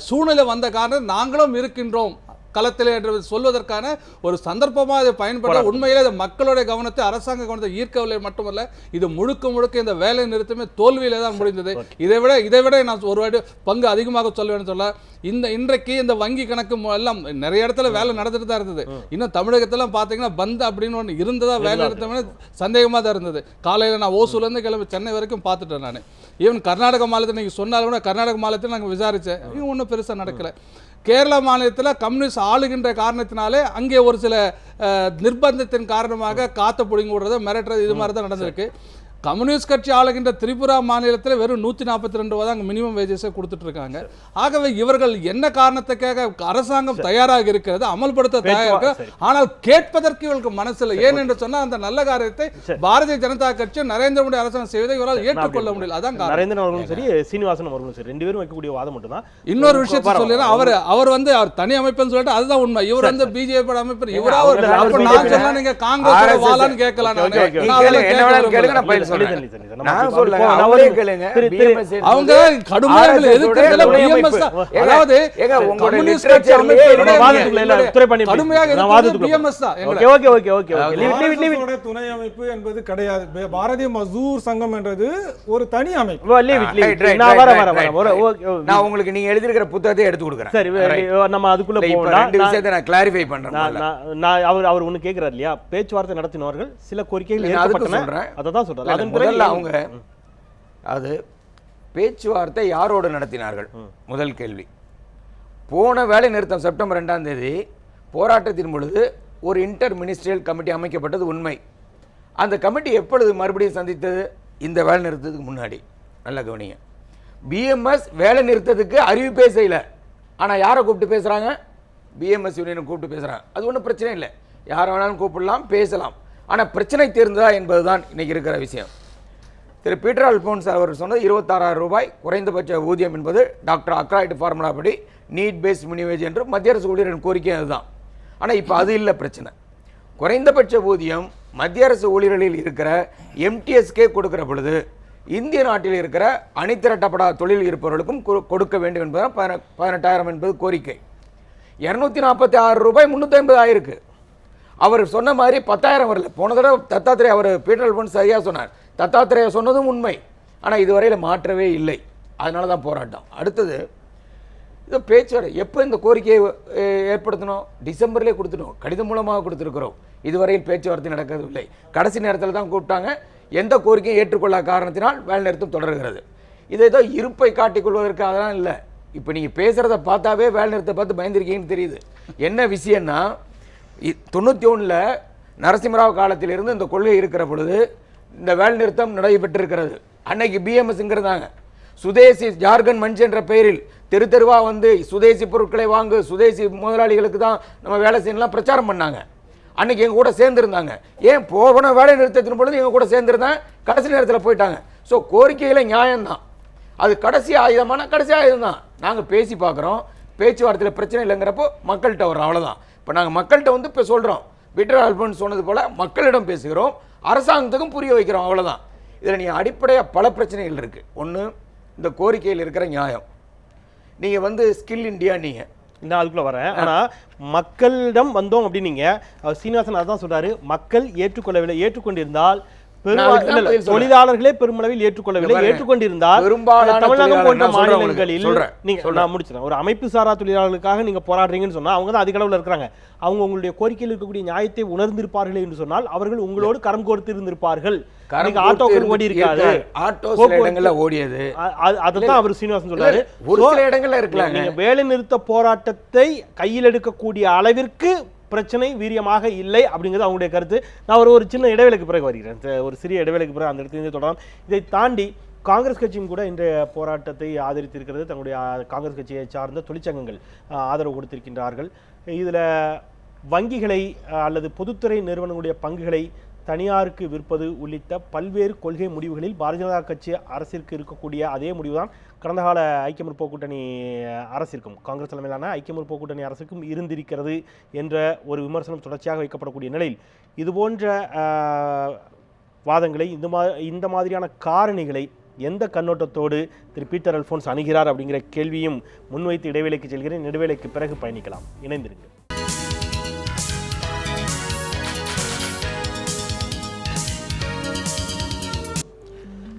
சூழ்நிலை வந்த காரணம் நாங்களும் இருக்கின்றோம் களத்தில் என்று சொல்வதற்கான ஒரு சந்தர்ப்பமாக இதை பயன்பட. உண்மையிலே இது மக்களுடைய கவனத்தை, அரசாங்க கவனத்தை ஈர்க்கவில்லை மட்டுமல்ல, இது முழுக்க முழுக்க இந்த வேலை நிறுத்தமே தோல்வியிலே தான் முடிந்தது. இதை விட நான் ஒரு வாட்டி பங்கு அதிகமாக சொல்ல வேண்டும் சொல்ல, இன்றைக்கு இந்த வங்கி கணக்கு எல்லாம் நிறைய இடத்துல வேலை நடந்துட்டு தான் இருந்தது. இன்னும் தமிழகத்தெல்லாம் பார்த்தீங்கன்னா பந்த் அப்படின்னு ஒன்று இருந்ததா, வேலை நிறுத்தமே சந்தேகமாக தான் இருந்தது. காலையில் நான் ஓசூர்லேருந்து கிளம்பி சென்னை வரைக்கும் பார்த்துட்டேன் நான். ஈவன் கர்நாடக மாநிலத்தில் நீங்கள் சொன்னாலும் கூட கர்நாடக மாநிலத்தில் நாங்கள் விசாரித்தேன், இவங்க ஒன்றும் பெருசாக நடக்கலை. கேரளா மாநிலத்தில் கம்யூனிஸ்ட் ஆளுகின்ற காரணத்தினாலே அங்கே ஒரு சில நிர்பந்தத்தின் காரணமாக காற்று பிடிங்கி விடுறது, மிரட்டுறது, இது மாதிரி தான் நடந்திருக்கு. கம்யூனிஸ்ட் கட்சி ஆளுகின்ற திரிபுரா மாநிலத்தில் வெறும் 142 ரூபா தான் மினிமம் வேஜஸை கொடுத்துட்டு இருக்காங்க. ஆகவே இவர்கள் என்ன காரணத்துக்காக அரசாங்கம் தயாராக இருக்கிறது, அமல்படுத்த தயாராக, ஆனால் கேட்பதற்கு இவர்களுக்கு மனசில்லை. ஏன் என்று சொன்னால் அந்த நல்ல காரியத்தை பாரதிய ஜனதா கட்சி நரேந்திர மோடி அரசாங்கம் செய்வதை இவரால் ஏற்றுக்கொள்ள முடியல. அதான் நரேந்திரன் அவர்களும் சரி, சீனிவாசன் அவர்களும் சரி, ரெண்டு பேரும் வைக்கக்கூடிய வாதம் மட்டும் தான். இன்னொரு விஷயத்தை சொல்லிடுறேன், அவர் தனி அமைப்புன்னு சொல்லிட்டு அதுதான் உண்மை. இவர் வந்து பிஜேபி அமைப்பு, இவரா நான் சொன்னா நீங்க காங்கிரஸ் வாழான்னு கேட்கலாம். அவங்க கடுமையாக எதிர்க்கிறதுல பிஎம்எஸ், அதாவது கம்யூனிஸ்ட் கட்சி துணை அமைப்பு என்பது கிடையாது. பாரதிய மஸ்தூர் சங்கம் என்றது ஒரு தனி அமைப்பு. நான் உங்களுக்கு நீங்க எழுதியிருக்கிற புத்தகத்தை எடுத்து கொடுக்குறேன். சரி, நம்ம அதுக்குள்ள போகலாம். ரெண்டு விஷயத்தை நான் கிளாரிஃபை பண்றேன். அவர் ஒண்ணு கேட்கிறார் இல்லையா, பேச்சுவார்த்தை நடத்தினவர்கள் சில கோரிக்கைகள் ஏற்பட்டன, அததான் சொல்றாரு. அதன் பிறகு அவங்க அது பேச்சுவார்த்தை யாரோடு நடத்தினார்கள்? முதல் கேள்வி. போன வேலை நிறுத்தம் செப்டம்பர் 2ஆம் தேதி போராட்டத்தின் பொழுது ஒரு இன்டர் மினிஸ்ட்ரியல் கமிட்டி அமைக்கப்பட்டது உண்மை. அந்த கமிட்டி எப்பொழுது மறுபடியும் சந்தித்தது? இந்த வேலை நிறுத்தத்துக்கு முன்னாடி. நல்ல கவனிங்க. பிஎம்எஸ் வேலை நிறுத்தத்துக்கு அறிவிப்பே செய்யல, ஆனால் யாரை கூப்பிட்டு பேசுகிறாங்க? பிஎம்எஸ் யூனியனை கூப்பிட்டு பேசுகிறாங்க. அது ஒன்றும் பிரச்சனை இல்லை, யாரை வேணாலும் கூப்பிடலாம், பேசலாம். ஆனால் பிரச்சனை தீர்ந்ததா என்பதுதான் இன்னைக்கு இருக்கிற விஷயம். திரு பீட்டர் அல்போன்ஸ் அவர் சொன்னது 26,000 ரூபாய் குறைந்தபட்ச ஊதியம் என்பது டாக்டர் அக்ராய்டு ஃபார்முலா படி நீட் பேஸ்ட் மினிவேஜ் என்று மத்திய அரசு ஊழியரின் கோரிக்கை அதுதான். ஆனால் இப்போ அது இல்லை பிரச்சனை. குறைந்தபட்ச ஊதியம் மத்திய அரசு ஊழியர்களில் இருக்கிற எம்டிஎஸ்கே கொடுக்கிற பொழுது இந்திய நாட்டில் இருக்கிற அணிதிரட்டப்படாத தொழில் இருப்பவர்களுக்கும் கொடுக்க வேண்டும் என்பதுதான் 18,000 என்பது கோரிக்கை. 246 ரூபாய் 350 ஆயிருக்கு. அவர் சொன்ன மாதிரி 10,000 வரல. போன தடவை தத்தாத்திரேயா, அவர் பீட்டர் அல்போன்ஸ் சரியாக சொன்னார், தத்தாத்திரேயா சொன்னதும் உண்மை. ஆனால் இதுவரையில் மாற்றவே இல்லை. அதனால தான் போராட்டம். அடுத்தது இது பேச்சுவார்த்தை. எப்போ இந்த கோரிக்கையை ஏற்படுத்தணும்? டிசம்பர்லேயே கொடுத்துட்டோம், கடிதம் மூலமாக கொடுத்துருக்குறோம். இதுவரையில் பேச்சுவார்த்தை நடக்கவில்லை. கடைசி நேரத்தில் தான் கூப்பிட்டாங்க. எந்த கோரிக்கையும் ஏற்றுக்கொள்ளாத காரணத்தினால் வேலை நிறுத்தம் தொடர்கிறது. இதை ஏதோ இருப்பை காட்டிக்கொள்வதற்கு அதெல்லாம் இல்லை. இப்போ நீங்கள் பேசுகிறத பார்த்தாவே வேலை நிறுத்தத்தை பார்த்து பயந்துருக்கீங்கன்னு தெரியுது. என்ன விஷயம்னா, 91 நரசிம்மராவ் காலத்திலிருந்து இந்த கொள்கை இருக்கிற பொழுது இந்த வேலை நிறுத்தம் நடைபெற்றிருக்கிறது. அன்னைக்கு பிஎம்எஸ்ங்கிறதாங்க. சுதேசி ஜார்க்கண்ட் மஞ்ச் என்ற பெயரில் தெரு தெருவா வந்து சுதேசி பொருட்களை வாங்கு, சுதேசி முதலாளிகளுக்கு தான் நம்ம வேலை செய்யலாம் பிரச்சாரம் பண்ணாங்க. அன்னைக்கு எங்கள் கூட சேர்ந்துருந்தாங்க. ஏன் போன வேலை நிறுத்தத்தின் பொழுது எங்கள் கூட சேர்ந்துருந்தாங்க, கடைசி நேரத்தில் போயிட்டாங்க. ஸோ கோரிக்கையில் நியாயம்தான். அது கடைசி ஆயுதமான கடைசி ஆயுதம் தான். நாங்கள் பேசி பார்க்குறோம், பேச்சுவார்த்தையில் பிரச்சனை இல்லைங்கிறப்போ மக்கள்கிட்ட வரோம், அவ்வளோதான். இப்போ நாங்கள் மக்கள்கிட்ட வந்து இப்போ சொல்கிறோம், பீட்டர் அல்போன்ஸ் சொன்னது போல் மக்களிடம் பேசுகிறோம், அரசாங்கத்துக்கும் புரிய வைக்கிறோம், அவ்வளோதான். இதில் நீங்கள் அடிப்படையாக பல பிரச்சனைகள் இருக்குது. ஒன்று, இந்த கோரிக்கையில் இருக்கிற நியாயம். நீங்கள் வந்து ஸ்கில் இந்தியா, நீங்கள் நான் அதுக்குள்ள வரேன். ஆனா மக்களிடம் வந்தோம் அப்படின்னீங்க, சீனிவாசன் அதான் சொல்றாரு, மக்கள் ஏற்றுக்கொள்ளவில்லை. ஏற்றுக்கொண்டிருந்தால் தொழிலாளர்களே பெருமளவில் ஏற்றுக்கொள்ளவில்லை. ஏற்றுக்கொண்டிருந்தால் தமிழகம் போன்ற மாநிலங்களில் நான் முடிச்சிடறேன், ஒரு அமைப்பு சாரா தொழிலாளர்களுக்காக நீங்க போராடுறீங்கன்னு சொன்னா அவங்க தான் அதிக அளவில் இருக்கிறாங்க. அவங்க உங்களுடைய கோரிக்கையில் இருக்கக்கூடிய நியாயத்தை உணர்ந்திருப்பார்கள் என்று சொன்னால் அவர்கள் உங்களோடு கரம் கோர்த்து இருந்திருப்பார்கள். ஆட்டோக்கள் ஓடி இருக்காது, ஓடியது. அதுதான் அவர் சீனிவாசன் சொல்றாரு. ஒரு சில இடங்கள்ல இருக்கலாம். நீங்க வேலை நிறுத்த போராட்டத்தை கையில் எடுக்கக்கூடிய அளவிற்கு பிரச்சனை வீரியமாக இல்லை அப்படிங்கிறது அவங்களுடைய கருத்து. நான் ஒரு சின்ன இடைவேளைக்கு பிறகு வருகிறேன், ஒரு சிறிய இடைவேளைக்கு பிறகு அந்த இடத்துல தொடரலாம். இதை தாண்டி காங்கிரஸ் கட்சியும் கூட இன்றைய போராட்டத்தை ஆதரித்திருக்கிறது. தங்களுடைய காங்கிரஸ் கட்சியை சார்ந்த தொழிற்சங்கங்கள் ஆதரவு கொடுத்திருக்கின்றார்கள். இதில் வங்கிகளை அல்லது பொதுத்துறை நிறுவனங்களுடைய பங்குகளை தனியாருக்கு விற்பது உள்ளிட்ட பல்வேறு கொள்கை முடிவுகளில் பாரதிய ஜனதா கட்சி அரசிற்கு இருக்கக்கூடிய அதே முடிவுதான் கடந்த கால ஐக்கிய முற்போக்கு கூட்டணி அரசிற்கும் காங்கிரஸ் தலைமையிலான ஐக்கிய முற்போக்கு கூட்டணி அரசுக்கும் இருந்திருக்கிறது என்ற ஒரு விமர்சனம் தொடர்ச்சியாக வைக்கப்படக்கூடிய நிலையில் இதுபோன்ற வாதங்களை இந்த மாதிரியான காரணிகளை எந்த கண்ணோட்டத்தோடு திரு பீட்டர் அல்போன்ஸ் அணுகிறார் அப்படிங்கிற கேள்வியும் முன்வைத்து இடைவேளைக்கு செல்கிறேன். இடைவேளைக்கு பிறகு பயணிக்கலாம். இணைந்திருங்கள்.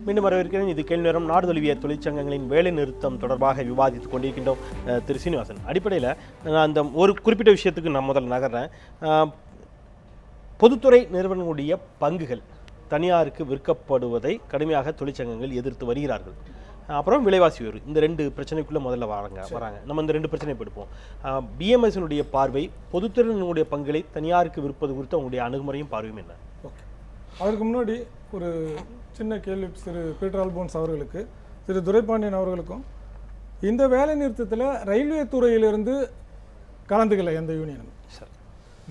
மீண்டும் வரவேற்கிறேன். இது கேள்வி நேரம். நாடு தழுவிய தொழிற்சங்கங்களின் வேலை நிறுத்தம் தொடர்பாக விவாதித்துக் கொண்டிருக்கின்றோம். திரு சீனிவாசன், அடிப்படையில் நான் அந்த ஒரு குறிப்பிட்ட விஷயத்துக்கு நான் முதல்ல நகர்றேன். பொதுத்துறை நிறுவனங்களுடைய பங்குகள் தனியாருக்கு விற்கப்படுவதை கடுமையாக தொழிற்சங்கங்கள் எதிர்த்து வருகிறார்கள். அப்புறம் விலைவாசி உயர்வு, இந்த ரெண்டு பிரச்சனைக்குள்ளே முதல்ல வராங்க. நம்ம இந்த ரெண்டு பிரச்சனை எடுப்போம். பிஎம்எஸ்னுடைய பார்வை பொதுத்துறையினுடைய பங்குகளை தனியாருக்கு விற்பது குறித்து அவங்களுடைய அணுகுமுறையும் பார்வையும் என்ன? ஓகே, அதற்கு முன்னாடி ஒரு சின்ன கேள்வி திரு பீட்டர் அல்போன்ஸ் அவர்களுக்கு, திரு துரைபாண்டியன் அவர்களுக்கும். இந்த வேலை நிறுத்தத்தில் ரயில்வே துறையிலிருந்து கலந்துக்கல எந்த யூனியனும்.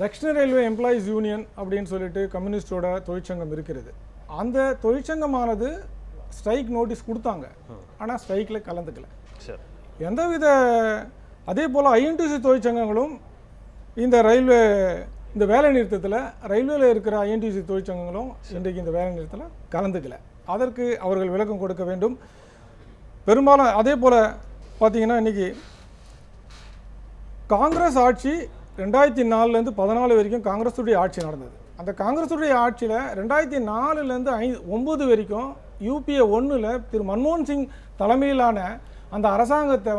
தக்ஷிண ரயில்வே எம்ப்ளாயீஸ் யூனியன் அப்படின்னு சொல்லிட்டு கம்யூனிஸ்டோட தொழிற்சங்கம் இருக்கிறது. அந்த தொழிற்சங்கமானது ஸ்ட்ரைக் நோட்டீஸ் கொடுத்தாங்க, ஆனால் ஸ்ட்ரைக்கில் கலந்துக்கல. எந்தவித அதே போல் ஐஎன்டிசி தொழிற்சங்கங்களும் இந்த வேலை நிறுத்தத்தில் ரயில்வேல இருக்கிற ஐஎன்டிசி தொழிற்சங்கங்களும் இன்றைக்கு இந்த வேலை நிறுத்தத்தில் கலந்துக்கல. அதற்கு அவர்கள் விளக்கம் கொடுக்க வேண்டும். பெரும்பாலும் அதே போல் பார்த்தீங்கன்னா இன்றைக்கி காங்கிரஸ் ஆட்சி 2004லேருந்து 2014 வரைக்கும் காங்கிரஸுடைய ஆட்சி நடந்தது. அந்த காங்கிரஸுடைய ஆட்சியில் 2004லேருந்து 2009 வரைக்கும் UPA 1ல் திரு மன்மோகன் சிங் தலைமையிலான அந்த அரசாங்கத்தை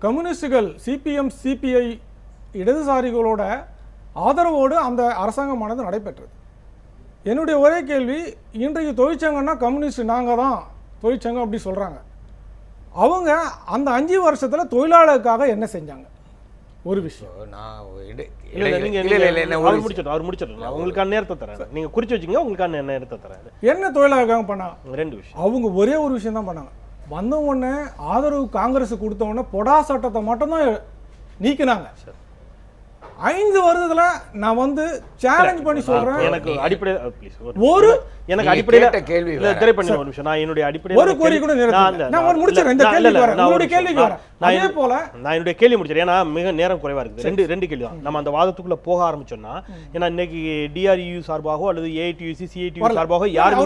கம்யூனிஸ்டுகள் CPM CPI இடதுசாரிகளோட ஆதரவோடு அந்த அரசாங்கமானது நடைபெற்றது. என்னுடைய ஒரே கேள்வி, இன்றைக்கு தொழிற்சங்கம்னா கம்யூனிஸ்ட் நாங்கள் தான் தொழிற்சங்கம் அப்படி சொல்கிறாங்க. அவங்க அந்த 5 வருஷத்தில் தொழிலாளருக்காக என்ன செஞ்சாங்க? ஒரு விஷயம் உங்களுக்கான நேரத்தை தரேன், நீங்க குறிச்சு வச்சுங்க. உங்களுக்கான நேரத்தை தரேன். என்ன தொழிலாளருக்காக பண்ணாங்க? ரெண்டு விஷயம். அவங்க ஒரே ஒரு விஷயம் தான் பண்ணாங்க. வந்த உடனே ஆதரவு காங்கிரஸ் கொடுத்த உடனே பொடா சட்டத்தை மட்டும்தான் நீக்கினாங்க. 5 வருடத்துல நான் சேலஞ்ச் பண்ணி சொல்றேன். எனக்கு அடிப்படையில கேள்வி திரைப்பண்ண ஒரு விஷயம். நான் என்னுடைய அடிப்படையில் ஒரு கோரி கூட நான் முடிச்சிரேன். இந்த கேள்வி வரேன், உங்களுடைய கேள்விக்கு வரேன். அதே போல நான் என்னுடைய கேள்வி முடிச்சிரேன். ஏன்னா மிக நேரம் குறைவா இருக்குது. ரெண்டு கேள்வி தான். நம்ம அந்த வாதத்துக்குள்ள போக ஆரம்பிச்சோம்னா, ஏன்னா இன்னைக்கு DRU சார்பாகவோ அல்லது AITUC CITU சார்பாகவோ யாரும்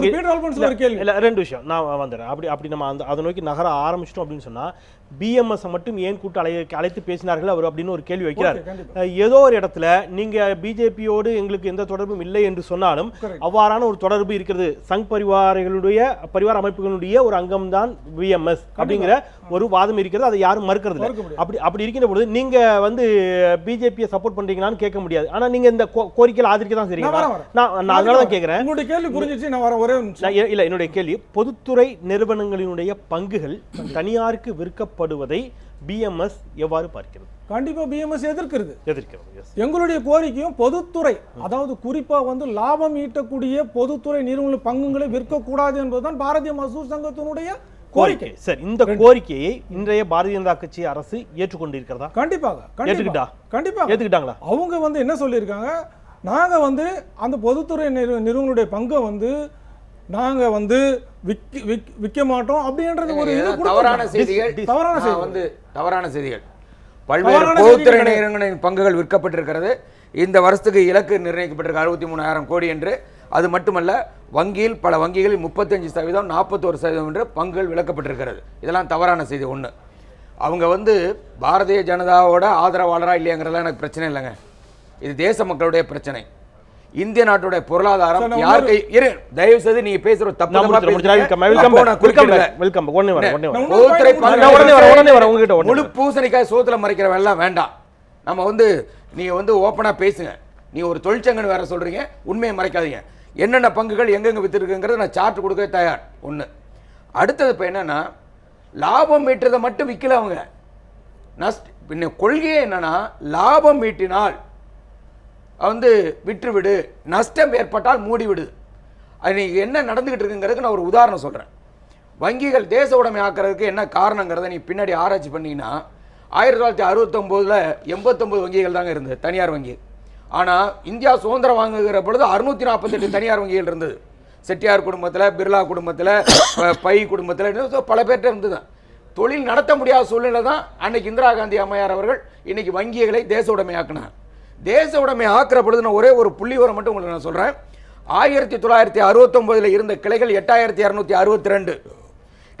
இல்ல. ரெண்டு விஷயம் நான் வந்துடுறேன். அப்படி நம்ம அதை நோக்கி நகர ஆரம்பிச்சிட்டோம் அப்படின்னு சொன்னா, BMS மட்டும் ஏன் கூட்டு அழைத்து பேசினார்கள் அவர் அப்படின்னு ஒரு கேள்வி வைக்கிறார். ஏதோ ஒரு இடத்துல நீங்க பிஜேபியோடு எங்களுக்கு எந்த தொடர்பும் இல்லை என்று சொன்னாலும் அவ்வாறான ஒரு தொடர்பு இருக்கிறது. சங் பரிவார அமைப்புகளுடைய ஒரு அங்கம் தான் BMS அப்படிங்கிற ஒரு வாதம் இருக்கிறது. அதை யாரும் மறுக்கிறது இல்லை. அப்படி இருக்கின்ற பொழுது நீங்க பிஜேபியை சப்போர்ட் பண்றீங்களான்னு கேட்க முடியாது. ஆனா நீங்க இந்த கோரிக்கையில் ஆதரிக்க தான் சரிங்களா? நான் அதனாலதான் கேட்கிறேன். இல்ல, என்னுடைய கேள்வி, பொதுத்துறை நிறுவனங்களினுடைய பங்குகள் தனியாருக்கு விற்கப்படுவதை BMS எவ்வாறு பார்க்கிறது? கண்டிப்பா BMS எதிர்க்கிறது. எங்களுடைய கோரிக்கையும் பொதுத்துறை, அதாவது குறிப்பா லாபம் ஈட்டக்கூடிய பொதுத்துறை நிறுவன பங்குகளை விற்கக்கூடாது என்பதுதான் பாரதிய மசூர் சங்கத்தினுடைய கோரிக்கை. சார், இந்த கோரிக்கையை இன்றைய பாரதிய ஜனதா கட்சி அரசு ஏற்றுக்கொண்டிருக்கிறதா? கண்டிப்பாக ஏற்றுக்கிட்டாங்களா? அவங்க என்ன சொல்லியிருக்காங்க, நாங்க அந்த பொதுத்துறை நிறுவனங்களுடைய பங்கை நாங்க விற்க மாட்டோம் அப்படின்றது ஒரு தவறான செய்திகள். பல்வேறு பொதுத்துறை நிறுவனங்களின் பங்குகள் விற்கப்பட்டிருக்கிறது. இந்த வருஷத்துக்கு இலக்கு நிர்ணயிக்கப்பட்டிருக்கு 63,000 கோடி என்று. அது மட்டுமல்ல, பல வங்கிகளில் 35%, 41% என்று பங்குகள் விலக்கப்பட்டிருக்கிறது. இதெல்லாம் தவறான செய்தி. ஒன்று, அவங்க பாரதிய ஜனதாவோட ஆதரவாளரா இல்லையாங்கிறதுலாம் எனக்கு பிரச்சனை இல்லைங்க. இது தேச மக்களுடைய பிரச்சனை. இந்திய நாட்டுடைய பொருளாதாரம் தயவு செய்து நீங்க பேசுற தப்பு. முழு பூசணிக்காய் சோத்துல மறைக்கிற வேலை வேண்டாம். நம்ம நீங்க ஓப்பனா பேசுங்க. நீ ஒரு தொழிற்சங்கன்னு வேற சொல்றீங்க, உண்மையை மறைக்காதீங்க. என்னென்ன பங்குகள் எங்கெங்க வித்துருக்குங்கிறத நான் சார்ட் கொடுக்க தயார். ஒண்ணு. அடுத்தது இப்ப என்னன்னா, லாபம் ஈட்டுறதை மட்டும் விற்கல அவங்க. கொள்கையே என்னன்னா, லாபம் ஈட்டினால் விற்றுவிடு, நஷ்டம் ஏற்பட்டால் மூடிவிடு. அது என்ன நடந்துகிட்டு இருக்குங்கிறதுக்கு நான் ஒரு உதாரணம் சொல்றேன். வங்கிகள் தேச உடைமை ஆக்கிறதுக்கு என்ன காரணங்கிறத நீ பின்னாடி ஆராய்ச்சி பண்ணீங்கன்னா, 1969ல் 89 வங்கிகள் தாங்க இருந்தது, தனியார் வங்கி. ஆனால் இந்தியா சுதந்திரம் வாங்குகிற பொழுது 648 தனியார் வங்கிகள் இருந்தது. செட்டியார் குடும்பத்தில், பிர்லா குடும்பத்தில், பை குடும்பத்தில் பல பேர்கிட்ட இருந்தது. தொழில் நடத்த முடியாத சூழ்நிலை தான் அன்னைக்கு இந்திரா காந்தி அம்மையார் அவர்கள் இன்னைக்கு வங்கிகளை தேச உடைமையாக்கினார். தேச உடைமை ஆக்குற பொழுது நான் ஒரே ஒரு புள்ளி வரை மட்டும் உங்களுக்கு நான் சொல்கிறேன். 1969 இருந்த கிளைகள் 8262,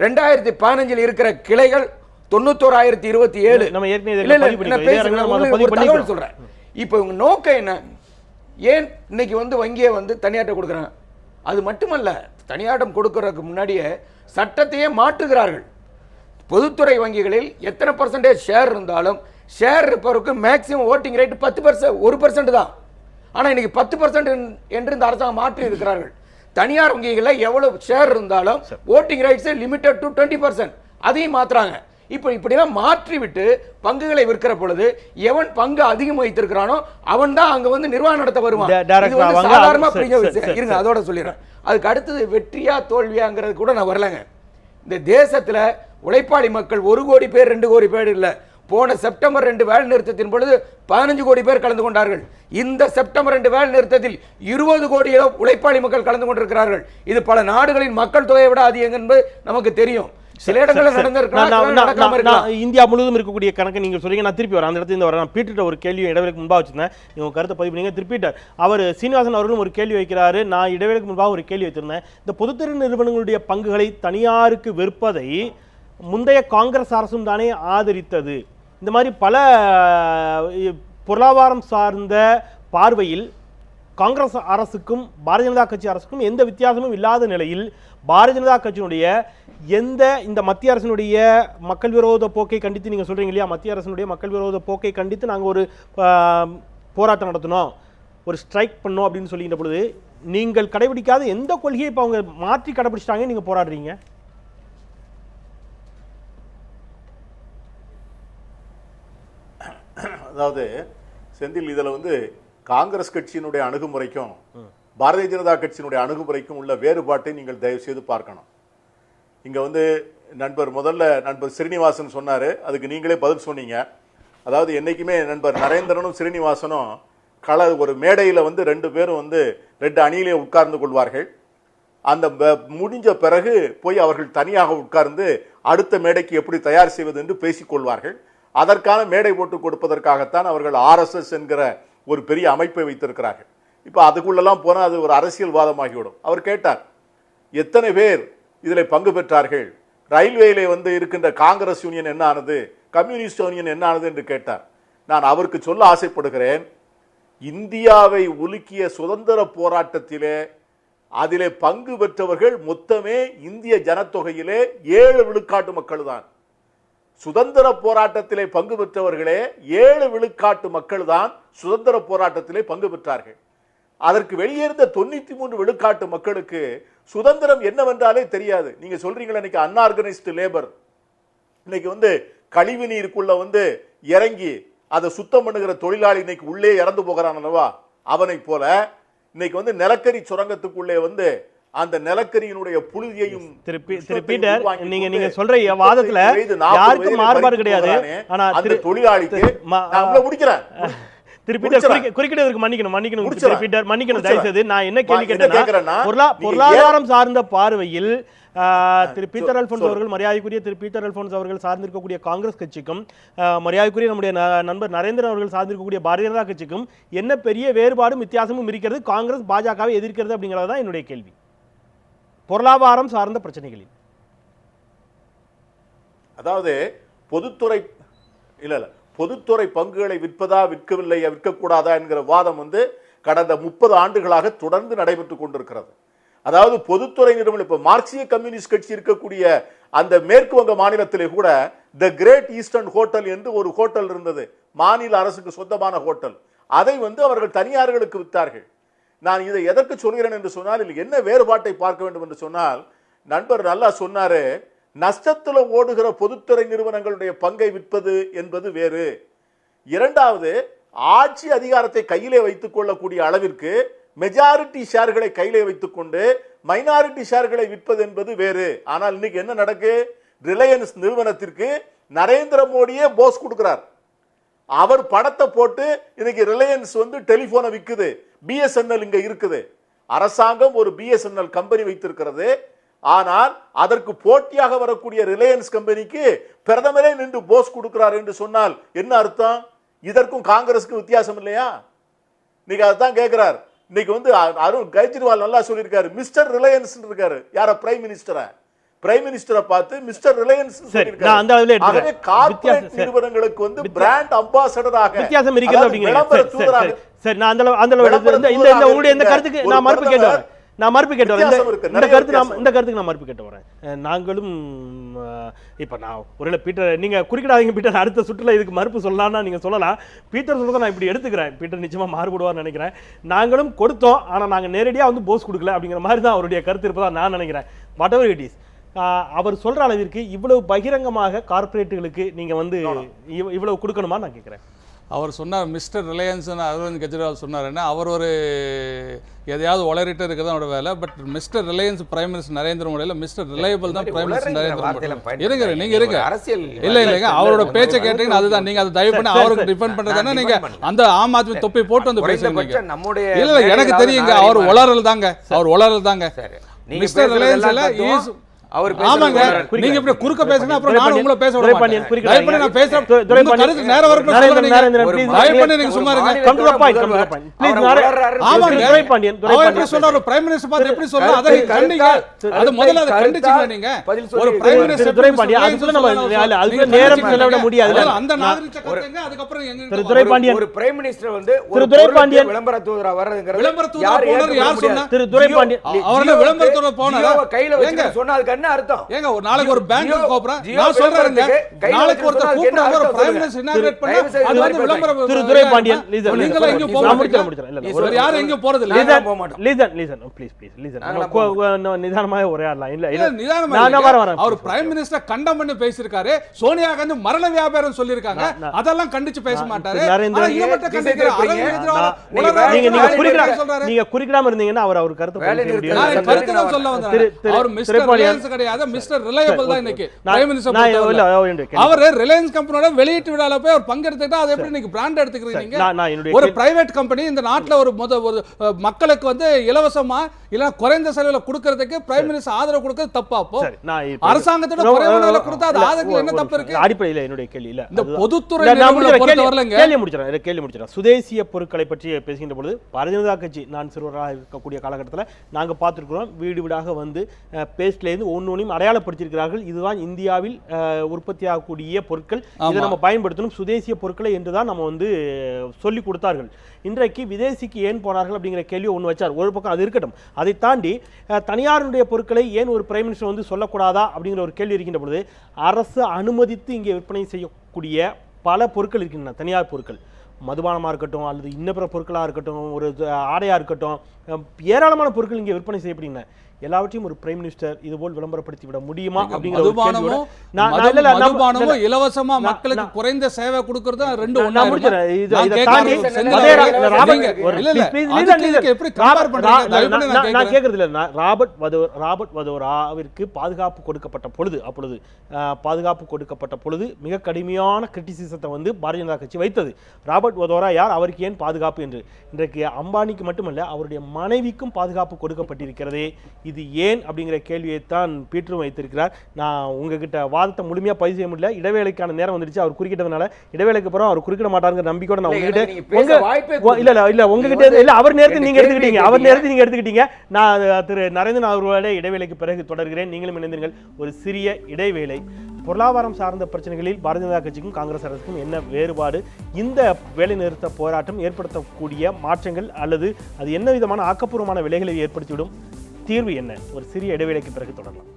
2015 இருக்கிற கிளைகள் 91027. நம்ம ஏற்கனவே சொல்றேன். இப்போ இவங்க நோக்கம் என்ன? ஏன் இன்னைக்கு வங்கியை தனியாட்ட கொடுக்குறாங்க? அது மட்டுமல்ல, தனியாட்டம் கொடுக்கறதுக்கு முன்னாடியே சட்டத்தையே மாற்றுகிறார்கள். பொதுத்துறை வங்கிகளில் எத்தனை % ஷேர் இருந்தாலும் ஷேர் இருப்பவருக்கு மேக்சிமம் ஓட்டிங் ரேட் 10%, 1% தான். ஆனால் இன்னைக்கு 10% என்று இந்த அரசாங்கம் மாற்றி இருக்கிறார்கள். தனியார் வங்கிகளில் எவ்வளவு ஷேர் இருந்தாலும் ஓட்டிங் ரைட்ஸ் லிமிட்டட் டு 20%, அதையும் மாத்துறாங்க. இப்போ இப்படிலாம் மாற்றி விட்டு பங்குகளை விற்கிற பொழுது எவன் பங்கு அதிகம் வைத்திருக்கிறானோ அவன் தான் அங்க நிர்வாகம் நடத்த வருவான். சாதாரணமா இருங்க, அதோட சொல்லிடுறேன். அதுக்கு அடுத்தது வெற்றியா தோல்வியாங்கிறது கூட நான் வரலங்க. இந்த தேசத்துல உழைப்பாளி மக்கள் 1 கோடி பேர் 2 கோடி பேர் இல்லை. போன செப்டம்பர் 2 வேலை நிறுத்தத்தின் பொழுது 15 கோடி பேர் கலந்து கொண்டார்கள். இந்த செப்டம்பர் 2 வேலை நிறுத்தத்தில் 20 கோடி உழைப்பாளி மக்கள் கலந்து கொண்டிருக்கிறார்கள். இது பல நாடுகளின் மக்கள் தொகையை விட அதிகம் என்பது நமக்கு தெரியும். சில இடங்களில் நடந்திருக்கலாம். இந்தியா முழுவதும் இருக்கக்கூடிய கணக்கு நீங்க சொல்றீங்க. நான் திருப்பி வரேன், அந்த இடத்துல வரேன். நான் பீட்டர் ஒரு கேள்வி இடைவெளிக்கு முன்பாக வச்சிருந்தேன், இவங்க கருத்தை பதிவு பண்ணீங்க. திருப்பீட்டர் அவர் சீனிவாசன் அவர்களும் ஒரு கேள்வி வைக்கிறாரு. நான் இடைவெளிக்கு முன்பாக ஒரு கேள்வி வைத்திருந்தேன். இந்த பொதுத்துறை நிறுவனங்களுடைய பங்குகளை தனியாருக்கு விற்பதை முந்தைய காங்கிரஸ் அரசும் தானே ஆதரித்தது. இந்த மாதிரி பல பொருளாதாரம் சார்ந்த பார்வையில் காங்கிரஸ் அரசுக்கும் பாரதிய ஜனதா கட்சி அரசுக்கும் எந்த வித்தியாசமும் இல்லாத நிலையில் பாரதிய ஜனதா கட்சியினுடைய இந்த மத்திய அரசினுடைய மக்கள் விரோத போக்கை கண்டித்து நீங்க சொல்றீங்க இல்லையா, மத்திய அரசினுடைய மக்கள் விரோத போக்கை கண்டித்து நாங்கள் ஒரு போராட்டம் நடத்தினோம், ஒரு ஸ்ட்ரைக் பண்ணோம் அப்படின்னு சொல்லிக்கிற பொழுது நீங்கள் கடைபிடிக்காத எந்த கொள்கையை இப்போ அவங்க மாற்றி கடைபிடிச்சிட்டாங்க நீங்க போராடுறீங்க? அதாவது செந்தில், இதில் காங்கிரஸ் கட்சியினுடைய அணுகுமுறைக்கும் பாரதிய ஜனதா கட்சியினுடைய அணுகுமுறைக்கும் உள்ள வேறுபாட்டை நீங்கள் தயவு செய்து பார்க்கணும். இங்க முதல்ல நண்பர் ஸ்ரீனிவாசன் சொன்னாரு, அதுக்கு நீங்களே பதில் சொன்னீங்க. அதாவது என்னைக்குமே நண்பர் நரேந்திரனும் ஸ்ரீனிவாசனும் ஒரு மேடையில் 2 பேரும் 2 அணியிலே உட்கார்ந்து கொள்வார்கள். அந்த முடிஞ்ச பிறகு போய் அவர்கள் தனியாக உட்கார்ந்து அடுத்த மேடைக்கு எப்படி தயார் செய்வது என்று பேசிக்கொள்வார்கள். அதற்கான மேடை போட்டு கொடுப்பதற்காகத்தான் அவர்கள் RSS என்கிற ஒரு பெரிய அமைப்பை வைத்திருக்கிறார்கள். இப்போ அதுக்குள்ளெல்லாம் போனால் அது ஒரு அரசியல்வாதமாகிவிடும். அவர் கேட்டார், எத்தனை பேர் இதில் பங்கு பெற்றார்கள், ரயில்வேயிலே இருக்கின்ற காங்கிரஸ் யூனியன் என்ன ஆனது, கம்யூனிஸ்ட் யூனியன் என்ன ஆனது என்று கேட்டார். நான் அவருக்கு சொல்ல ஆசைப்படுகிறேன், இந்தியாவை உலுக்கிய சுதந்திர போராட்டத்திலே அதிலே பங்கு பெற்றவர்கள் மொத்தமே இந்திய ஜனத்தொகையிலே 7 விழுக்காட்டு மக்கள் தான். சுதந்திர போராட்டத்திலே பங்கு பெற்றவர்களே 7 விழுக்காட்டு மக்கள் தான் சுதந்திர போராட்டத்திலே பங்கு பெற்றார்கள். அதற்கு வெளியேறிய 93 விழுக்காட்டு மக்களுக்கு சுதந்திரம் என்னவென்றாலே தெரியாது. நீங்க சொல்றீங்களா இன்னைக்கு அன்ஆர்கனைஸ்டு லேபர், இன்னைக்கு கழிவு நீருக்குள்ள இறங்கி அதை சுத்தம் பண்ணுகிற தொழிலாளி இன்னைக்கு உள்ளே இறந்து போகிறான் அல்லவா, அவனை போல இன்னைக்கு நிலக்கரி சுரங்கத்துக்குள்ளே அந்த நிலக்கரியினுடைய புழுதியையும் நீங்க சொல்ற வாதத்துல யாருக்கும் மாறுபாடு கிடையாது. ஆனா அந்த தொழிலாளிக்கு முடிக்கிறேன் குறுக்கிடுவதற்கு மன்னிக்கணும் தயவு செய்து. நான் என்ன கேள்வி கேட்டேன்னா, பொருளாதாரம் சார்ந்த பார்வையில் திரு பீட்டர் அல்போன்ஸ் அவர்கள், மரியாதைக்குரிய திரு பீட்டர் அல்போன்ஸ் அவர்கள் சார்ந்திருக்கக்கூடிய காங்கிரஸ் கட்சிக்கும் மரியாதைக்குரிய நம்முடைய நண்பர் நரேந்திரன் அவர்கள் சார்ந்திருக்கக்கூடிய பாரதிய ஜனதா கட்சிக்கும் என்ன பெரிய வேறுபாடும் வித்தியாசமும் இருக்கிறது? காங்கிரஸ் பாஜகவை எதிர்க்கிறது அப்படிங்கிறது தான் என்னுடைய கேள்வி. பொருளாதாரம் சார்ந்த பிரச்சனைகளில், அதாவது பொதுத்துறை பங்குகளை விற்பதா விற்கவில்லை விற்கக்கூடாதா என்கிற வாதம் கடந்த 30 ஆண்டுகளாக தொடர்ந்து நடைபெற்றுக் கொண்டிருக்கிறது. அதாவது பொதுத்துறை நிறுவனம், இப்ப மார்க்சிய கம்யூனிஸ்ட் கட்சி இருக்கக்கூடிய அந்த மேற்கு வங்க மாநிலத்திலே கூட தி கிரேட் ஈஸ்டர்ன் ஹோட்டல் என்று ஒரு ஹோட்டல் இருந்தது, மாநில அரசுக்கு சொந்தமான ஹோட்டல். அதை அவர்கள் தனியார்களுக்கு விற்றார்கள். நான் இதை எதற்கு சொல்கிறேன் என்று சொன்னால், இல்லை என்ன வேறுபாட்டை பார்க்க வேண்டும் என்று சொன்னால், நண்பர் நல்லா சொன்னாரு, நஷ்டத்தில் ஓடுகிற பொதுத்துறை நிறுவனங்களுடைய பங்கை விற்பது என்பது வேறு. இரண்டாவது, ஆட்சி அதிகாரத்தை கையிலே வைத்துக் கொள்ளக்கூடிய அளவிற்கு மெஜாரிட்டி ஷேர்களை கையிலே வைத்துக் கொண்டு மைனாரிட்டி ஷேர்களை விற்பது என்பது வேறு. ஆனால் இன்னைக்கு என்ன நடக்கு? ரிலையன்ஸ் நிறுவனத்திற்கு நரேந்திர மோடியே போஸ் கொடுக்கிறார். அவர் படத்தை போட்டு இன்னைக்கு ரிலையன்ஸ் டெலிபோனை விற்குது, பிஎஸ்என்எல் இங்க இருக்குது. அரசாங்கம் ஒரு பிஎஸ்என்எல் கம்பெனி வைத்திருக்கிறது. ஆனால் அதற்கு போட்டியாக வரக்கூடிய ரிலையன்ஸ் கம்பெனிக்கு பிரதமரே நின்று போஸ் கொடுக்கிறார் என்று சொன்னால் என்ன அர்த்தம்? இதற்கும் காங்கிரஸுக்கும் வித்தியாசம் இல்லையா? நீங்க அதான் கேட்கிறார். இன்னைக்கு அருண் கெஜ்ரிவால் நல்லா சொல்லியிருக்காரு, மிஸ்டர் ரிலையன்ஸ் இருக்காரு. யார? பிரைம் மினிஸ்டரை பார்த்து மிஸ்டர் ரிலையன்ஸ் சொல்லியிருக்காரு. கார்ப்பரேட் நிறுவனங்களுக்கு பிராண்ட் அம்பாசடராக வித்தியாசம் இருக்கிறது அப்படிங்கிறது. சரி, நான் அந்த உங்களுடைய இந்த கருத்துக்கு நான் மறுப்பு கேட்டேன். இந்த கருத்துக்கு நான் மறுப்பு கேட்டு வரேன். நாங்களும் இப்ப நான் ஒருவேளை பீட்டர் நீங்க குறிக்கிடாதீங்க பீட்டர், அடுத்த சுற்றுல இதுக்கு மறுப்பு சொல்லலாம்னா நீங்க சொல்லலாம். பீட்டர் சொல்றதை நான் இப்படி எடுத்துக்கிறேன். பீட்டர் நிச்சயமா மாறுபடுவார்னு நினைக்கிறேன். நாங்களும் கொடுத்தோம், ஆனா நாங்க நேரடியா போஸ் கொடுக்கல அப்படிங்கிற மாதிரி தான் அவருடைய கருத்து இருப்பதா நான் நினைக்கிறேன். வாட் எவர் இட் இஸ், அவர் சொல்ற அளவிற்கு இவ்வளவு பகிரங்கமாக கார்பரேட்டுகளுக்கு நீங்க இவ்வளவு கொடுக்கணுமா நான் கேட்கிறேன். அவர் சொன்னார் மிஸ்டர் ரிலையன்ஸ்னு அரவிந்த் கெஜ்ரிவால் சொன்னாருன்னா அவர் ஒரு எதையாவது உளறிட்டு இருக்கிறது அவரோட வேலை. But mister Reliance prime minister Narendra மோடியில் மிஸ்டர் ரிலையபிள் தான் பிரைம் மினிஸ்டர் நரேந்திர மோடி. இருங்க நீங்க இருங்க, அரசியல் இல்லைங்க அவரோட பேச்சை கேட்டீங்கன்னா அதுதான். நீங்க அதை தயவு பண்ணி அவருக்கு டிஃபெண்ட் பண்றதுன்னா நீங்க அந்த ஆம் ஆத்மி தொப்பி போட்டு பேசுறீங்க. இல்ல எனக்கு தெரியுங்க, அவர் உளறல் தாங்க. மிஸ்டர் ரிலையன்ஸ்ல ஆமாங்க, நீங்க இப்படி குறுக்க பேசுனா அப்புறம் நான் உங்களை பேச விட மாட்டேன். தயவு பண்ணி நான் பேசுறேன், உங்க கருத்து நேர வரைக்கும் சொல்லுங்க. தயவு பண்ணி நீங்க சும்மா இருங்க. Come to the point please. ஆமாங்க, அவர் சொல்றாரு பிரைம் மினிஸ்டர் பார்த்து எப்படி சொல்றாரு அதை கண்டிங்க. அது முதல்ல அதை கண்டிச்சீங்க நீங்க. ஒரு பிரைம் மினிஸ்டர் துரைபாண்டியன் அதுக்கு நம்ம அதுக்கு நேரம் செலவிட முடியாது. அந்த நாகரிக கருத்துங்க. அதுக்கு அப்புறம் எங்க துரைபாண்டியன் ஒரு பிரைம் மினிஸ்டர் திரு துரைபாண்டியன் விளம்பர தூதரா வர்றதுங்கிறது விளம்பர தூதரா போனார் யார் சொன்னா? திரு துரைபாண்டியன் அவரே விளம்பர தூதரா போனார். கையில வச்சு சொன்னாது என்ன அர்த்தம்? ஏங்க ஒரு நாளைக்கு ஒரு பேங்க் கோப்ரா நான் சொல்றேங்க, நாளைக்கு ஒருத்தர் கூப்பிடுறாங்க ஒரு பிரைம் மினிஸ்டர் இனாகிரேட் பண்ணா அது விளம்பரம். திரு துரைபாண்டியன் நீங்க எங்க போக முடியல. இல்ல யார் எங்க போறது இல்ல. லீசன் ப்ளீஸ் லீசன் நிதானமா உரையாடலாம். இல்ல நான் வரேன். அவர் பிரைம் மினிஸ்டர் கண்டம் பண்ணி பேசியிருக்காரு. சோனியா காந்தி மரண வியாபாரம் சொல்லிருக்காங்க, அதெல்லாம் கண்டிச்சு பேச மாட்டாரு. நீங்க மட்டும் கண்டிக்கிறீங்க. நீங்க குறிக்கிடாம இருந்தீங்கன்னா அவர் கருத்து சொல்ல வந்தாரு. அவர் மிஸ்டர் ரிலையன்ஸ் கிடையாது, மிஸ்டர் ரிலையபிள் தான். இன்னைக்கு பிரைம் மினிஸ்டர் அவர் ரிலையன்ஸ் கம்பெனியோட வெளியீட்டு விழால போய் அவர் பங்கெடுத்துட்டா அது எப்படி நீங்க பிராண்ட் எடுத்துக்கிறீங்க? ஒரு பிரைவேட் கம்பெனி இந்த நாட்டுல ஒரு மக்களுக்கு இலவசமா இல்ல குறைந்த செலவுல கொடுக்கிறதுக்கு பிரைம் மினிஸ்டர் ஆதரவு கொடுக்கிறது தப்பா? அப்போ அரசாங்கத்தோட குறைந்த விலையில கொடுத்தா அது ஆதரவுல என்ன தப்பு இருக்கு? அடிப்படையில் என்னுடைய கேள்வி இல்ல, இந்த பொதுத்துறை கேள்வி முடிச்சிடறேன். சுதேசிய பொருட்களை பற்றி பேசுகின்ற பொழுது பாரதிய ஜனதா கட்சி நான் சிறுவராக இருக்கக்கூடிய காலகட்டத்தில் நாங்க பார்த்திருக்கிறோம், வீடு வீடாக பேஸ்ட்ல இருந்து ஒன்னொன்னையும் அடையாளப்படுத்தியிருக்கிறார்கள். இதுதான் இந்தியாவில் உற்பத்தி ஆகக்கூடிய பொருட்கள், இதை நம்ம பயன்படுத்தணும், சுதேசிய பொருட்களை என்றுதான் நம்ம சொல்லி கொடுத்தார்கள். இன்றைக்கு விதேசிக்கு ஏன் போனார்கள் அப்படிங்கிற கேள்வி ஒன்று வச்சார். ஒரு பக்கம் அது இருக்கட்டும், அதை தாண்டி தனியாருடைய பொருட்களை ஏன் ஒரு பிரைம் மினிஸ்டர் சொல்லக்கூடாதா அப்படிங்கிற ஒரு கேள்வி இருக்கின்ற பொழுது அரசு அனுமதித்து இங்கே விற்பனை செய்யக்கூடிய பல பொருட்கள் இருக்கின்றன. தனியார் பொருட்கள், மதுபானமாக இருக்கட்டும் அல்லது இன்னபிற பொருட்களாக இருக்கட்டும், ஒரு ஆடையாக இருக்கட்டும், ஏராளமான பொருட்கள் இங்கே விற்பனை செய்யப்படுகின்றன. எல்லாவற்றையும் ஒரு பிரைம் மினிஸ்டர் இதுபோல் விளம்பரப்படுத்தி விட முடியுமா? இலவசமா மக்களுக்கு குறைந்த சேவை கொடுக்கிறது ரெண்டு ஒண்ணா நான் கேக்குறது இல்ல. ராபர்ட் வதோராவிற்கு பாதுகாப்பு கொடுக்கப்பட்ட பொழுது, அப்பொழுது பாதுகாப்பு கொடுக்கப்பட்ட பொழுது மிக கடுமையான கிரிட்டிசிசத்தை பாரதிய ஜனதா கட்சி வைத்தது. ராபர்ட் வதோரா யார், அவருக்கு ஏன் பாதுகாப்பு என்று. இன்றைக்கு அம்பானிக்கு மட்டுமல்ல அவருடைய மனைவிக்கும் பாதுகாப்பு கொடுக்கப்பட்டிருக்கிறதே, இது ஏன் அப்படிங்கிற கேள்வியைத்தான் பீட்டரும் வைத்திருக்கிறார். நான் உங்ககிட்ட வாதத்தை முழுமையா பதிவு செய்ய முடியல, இடைவேளைக்கான நேரம் வந்துருச்சு. அவர் குறுக்கிட்டதுனால இடைவேளைக்கு அப்புறம் அவர் குறுக்கிட மாட்டாருங்கிற நம்பிக்கையோட நான் உங்ககிட்ட இல்ல உங்ககிட்ட இல்ல அவர் நேரத்தை நீங்க எடுத்துக்கிட்டீங்க. நான் திரு நரேந்திரன் அவர்களோட இடைவேளைக்கு பிறகு தொடர்கிறேன். நீங்களும் இணைந்தீர்கள். ஒரு சிறிய இடைவேளை. பொருளாதாரம் சார்ந்த பிரச்சனைகளில் பாரதிய ஜனதா கட்சிக்கும் காங்கிரஸ் அரசுக்கும் என்ன வேறுபாடு, இந்த வேலைநிறுத்த போராட்டம் ஏற்படுத்தக்கூடிய மாற்றங்கள் அல்லது அது என்ன விதமான ஆக்கப்பூர்வமான விலைகளை ஏற்படுத்திவிடும், தீர்வு என்ன? ஒரு சிறிய இடைவேளைக்கு பிறகு தொடரலாம்.